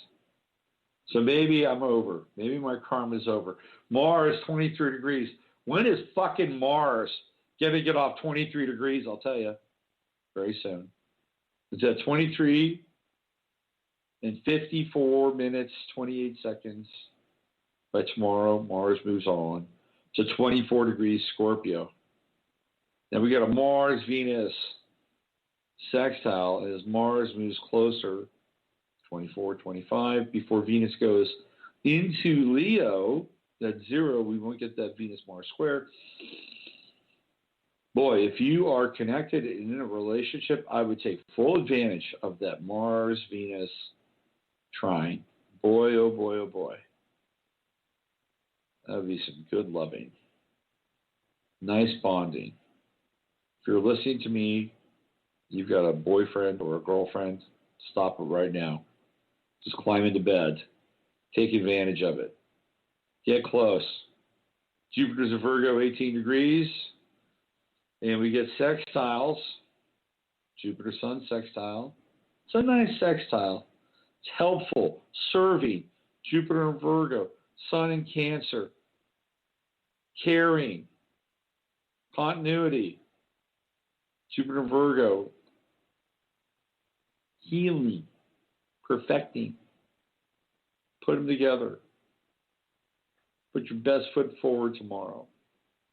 So maybe I'm over. Maybe my karma's over. Mars, 23 degrees. When is fucking Mars going to get off 23 degrees? I'll tell you. Very soon. It's at 23 in 54 minutes, 28 seconds. By tomorrow, Mars moves on to 24 degrees Scorpio. Then we got a Mars-Venus sextile as Mars moves closer, 24, 25, before Venus goes into Leo, that's 0, we won't get that Venus-Mars square. Boy, if you are connected and in a relationship, I would take full advantage of that Mars-Venus trine. Boy, oh boy, oh boy. That would be some good loving. Nice bonding. If you're listening to me, you've got a boyfriend or a girlfriend, stop it right now. Just climb into bed. Take advantage of it. Get close. Jupiter's a Virgo, 18 degrees. And we get sextiles. Jupiter-Sun sextile. It's a nice sextile. It's helpful, serving. Jupiter in Virgo, Sun in Cancer. Caring. Continuity. Jupiter in Virgo. Healing. Perfecting. Put them together. Put your best foot forward tomorrow,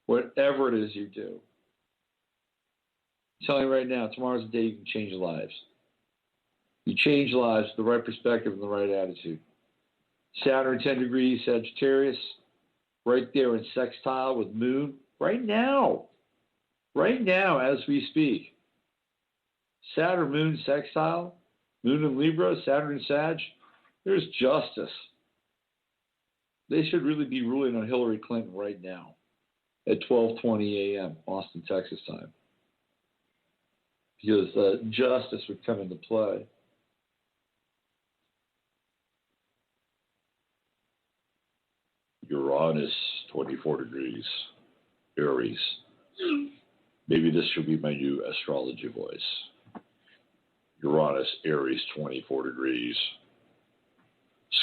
whatever it is you do. I'm telling you right now, tomorrow's the day you can change lives. You change lives with the right perspective and the right attitude. Saturn 10 degrees Sagittarius, right there in sextile with Moon, right now as we speak. Saturn, Moon, sextile, Moon in Libra, Saturn in Sag, there's justice. They should really be ruling on Hillary Clinton right now at 12:20 a.m. Austin, Texas time, because justice would come into play. Uranus, 24 degrees, Aries. Maybe this should be my new astrology voice. Uranus, Aries, 24 degrees,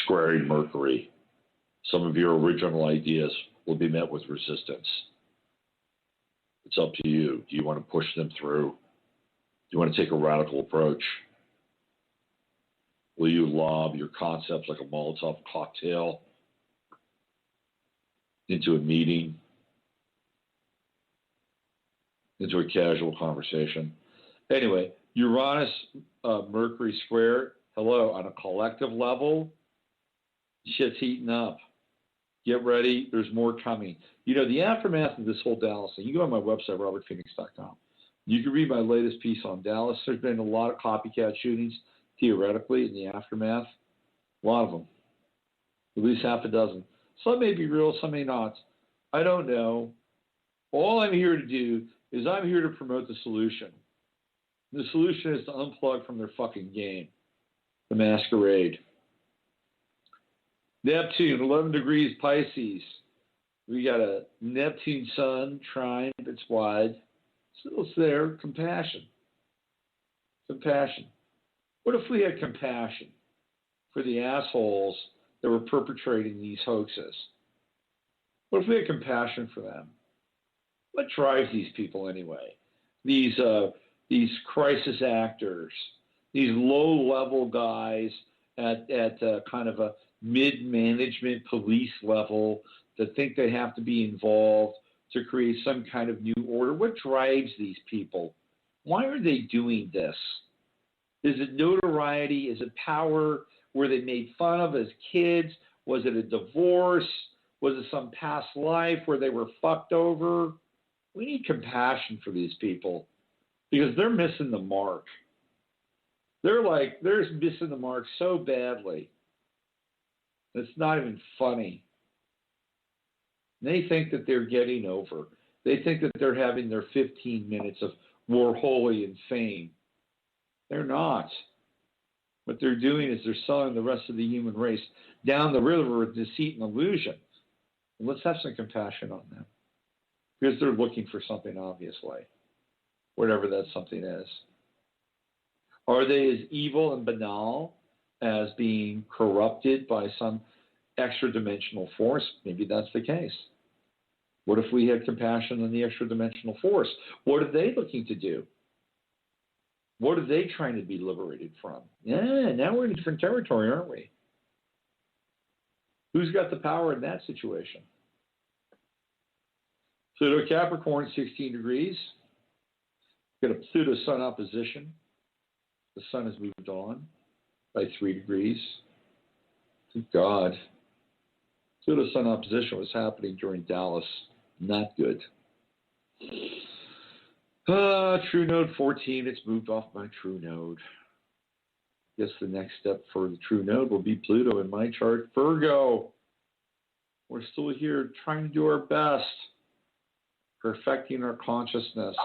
squaring Mercury. Some of your original ideas will be met with resistance. It's up to you. Do you want to push them through? Do you want to take a radical approach? Will you lob your concepts like a Molotov cocktail into a meeting, into a casual conversation? Anyway, Uranus, Mercury square, hello, on a collective level, shit's heating up. Get ready, there's more coming. You know, the aftermath of this whole Dallas thing, you go on my website, robertphoenix.com. You can read my latest piece on Dallas. There's been a lot of copycat shootings, theoretically, in the aftermath. A lot of them. At least half a dozen. Some may be real, some may not. I don't know. All I'm here to do is I'm here to promote the solution. The solution is to unplug from their fucking game. The masquerade. Neptune, 11 degrees Pisces. We got a Neptune sun, trine, it's wide. Still it's there, compassion. Compassion. What if we had compassion for the assholes that were perpetrating these hoaxes? What if we had compassion for them? What drives these people anyway? These crisis actors, these low-level guys at kind of a mid-management police level that think they have to be involved to create some kind of new order. What drives these people? Why are they doing this? Is it notoriety? Is it power? Were they made fun of as kids? Was it a divorce? Was it some past life where they were fucked over? We need compassion for these people because they're missing the mark. They're missing the mark so badly. It's not even funny. They think that they're getting over. They think that they're having their 15 minutes of Warholian fame. They're not. What they're doing is they're selling the rest of the human race down the river with deceit and illusion. And let's have some compassion on them. Because they're looking for something, obviously. Whatever that something is. Are they as evil and banal as being corrupted by some extra-dimensional force? Maybe that's the case. What if we had compassion on the extra-dimensional force? What are they looking to do? What are they trying to be liberated from? Yeah, now we're in a different territory, aren't we? Who's got the power in that situation? Pluto Capricorn, 16 degrees. Got a Pluto-Sun opposition. The Sun has moved on by 3 degrees. Thank God. Pluto-Sun opposition was happening during Dallas. Not good. True Node 14. It's moved off my True Node. Guess the next step for the True Node will be Pluto in my chart. Virgo. We're still here trying to do our best. Perfecting our consciousness.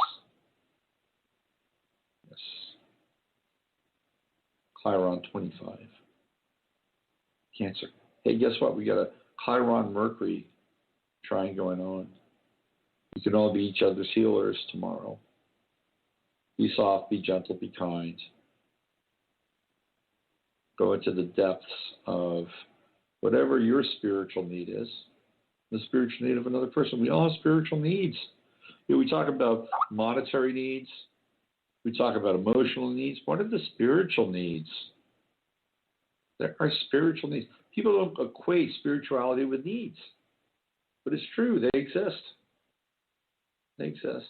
Yes. Chiron 25. Cancer. Hey, guess what? We got a Chiron Mercury trine going on. We can all be each other's healers tomorrow. Be soft, be gentle, be kind. Go into the depths of whatever your spiritual need is, the spiritual need of another person. We all have spiritual needs. We talk about monetary needs. We talk about emotional needs. What are the spiritual needs? There are spiritual needs. People don't equate spirituality with needs. But it's true, they exist. They exist.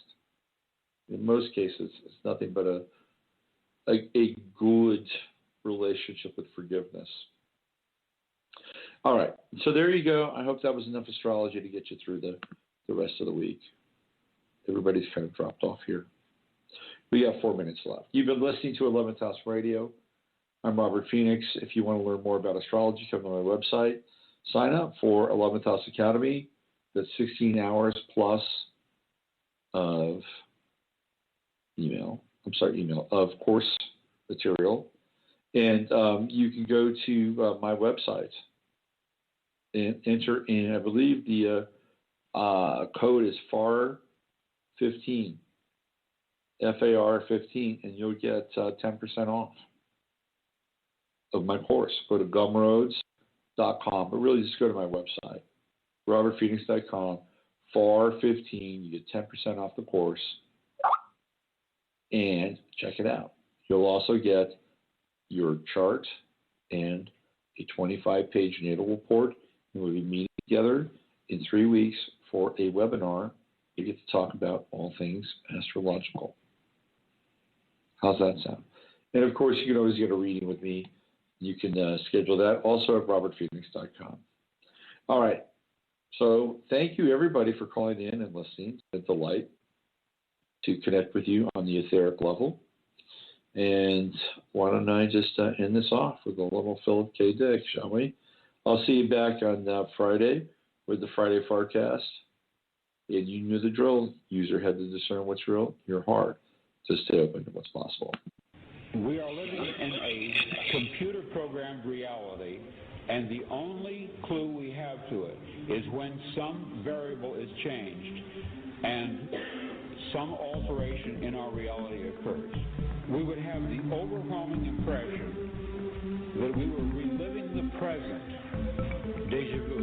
In most cases, it's nothing but a good relationship with forgiveness. All right, so there you go. I hope that was enough astrology to get you through the rest of the week. Everybody's kind of dropped off here. We got 4 minutes left. You've been listening to 11th House Radio. I'm Robert Phoenix. If you want to learn more about astrology, come to my website. Sign up for 11th House Academy. That's 16 hours plus of of course material. And you can go to my website and enter in, I believe the code is FAR15, FAR15, and you'll get 10% off of my course. Go to gumroads.com, but really just go to my website, robertphoenix.com, FAR15, you get 10% off the course, and check it out. You'll also get your chart and a 25-page natal report. And we'll be meeting together in 3 weeks for a webinar. You get to talk about all things astrological. How's that sound? And of course, you can always get a reading with me. You can schedule that also at robertphoenix.com. All right. So thank you, everybody, for calling in and listening. It's a delight to connect with you on the etheric level. And why don't I just end this off with a little Philip K. Dick, shall we? I'll see you back on Friday with the Friday Forecast. And you know the drill. Use your head to discern what's real, your heart to stay open to what's possible. We are living in a computer-programmed reality, and the only clue we have to it is when some variable is changed and some alteration in our reality occurs. We would have the overwhelming impression that we were reliving the present, déjà vu,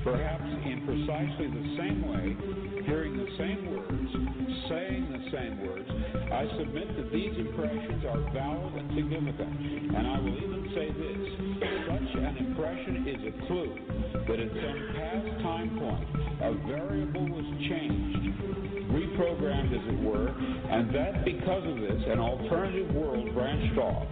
perhaps in precisely the same way, hearing the same words, saying the same words. I submit that these impressions are valid and significant, and I will even say this: such an impression is a clue that at some past time point a variable was changed, reprogrammed as it were, and that because of this an alternative world branched off.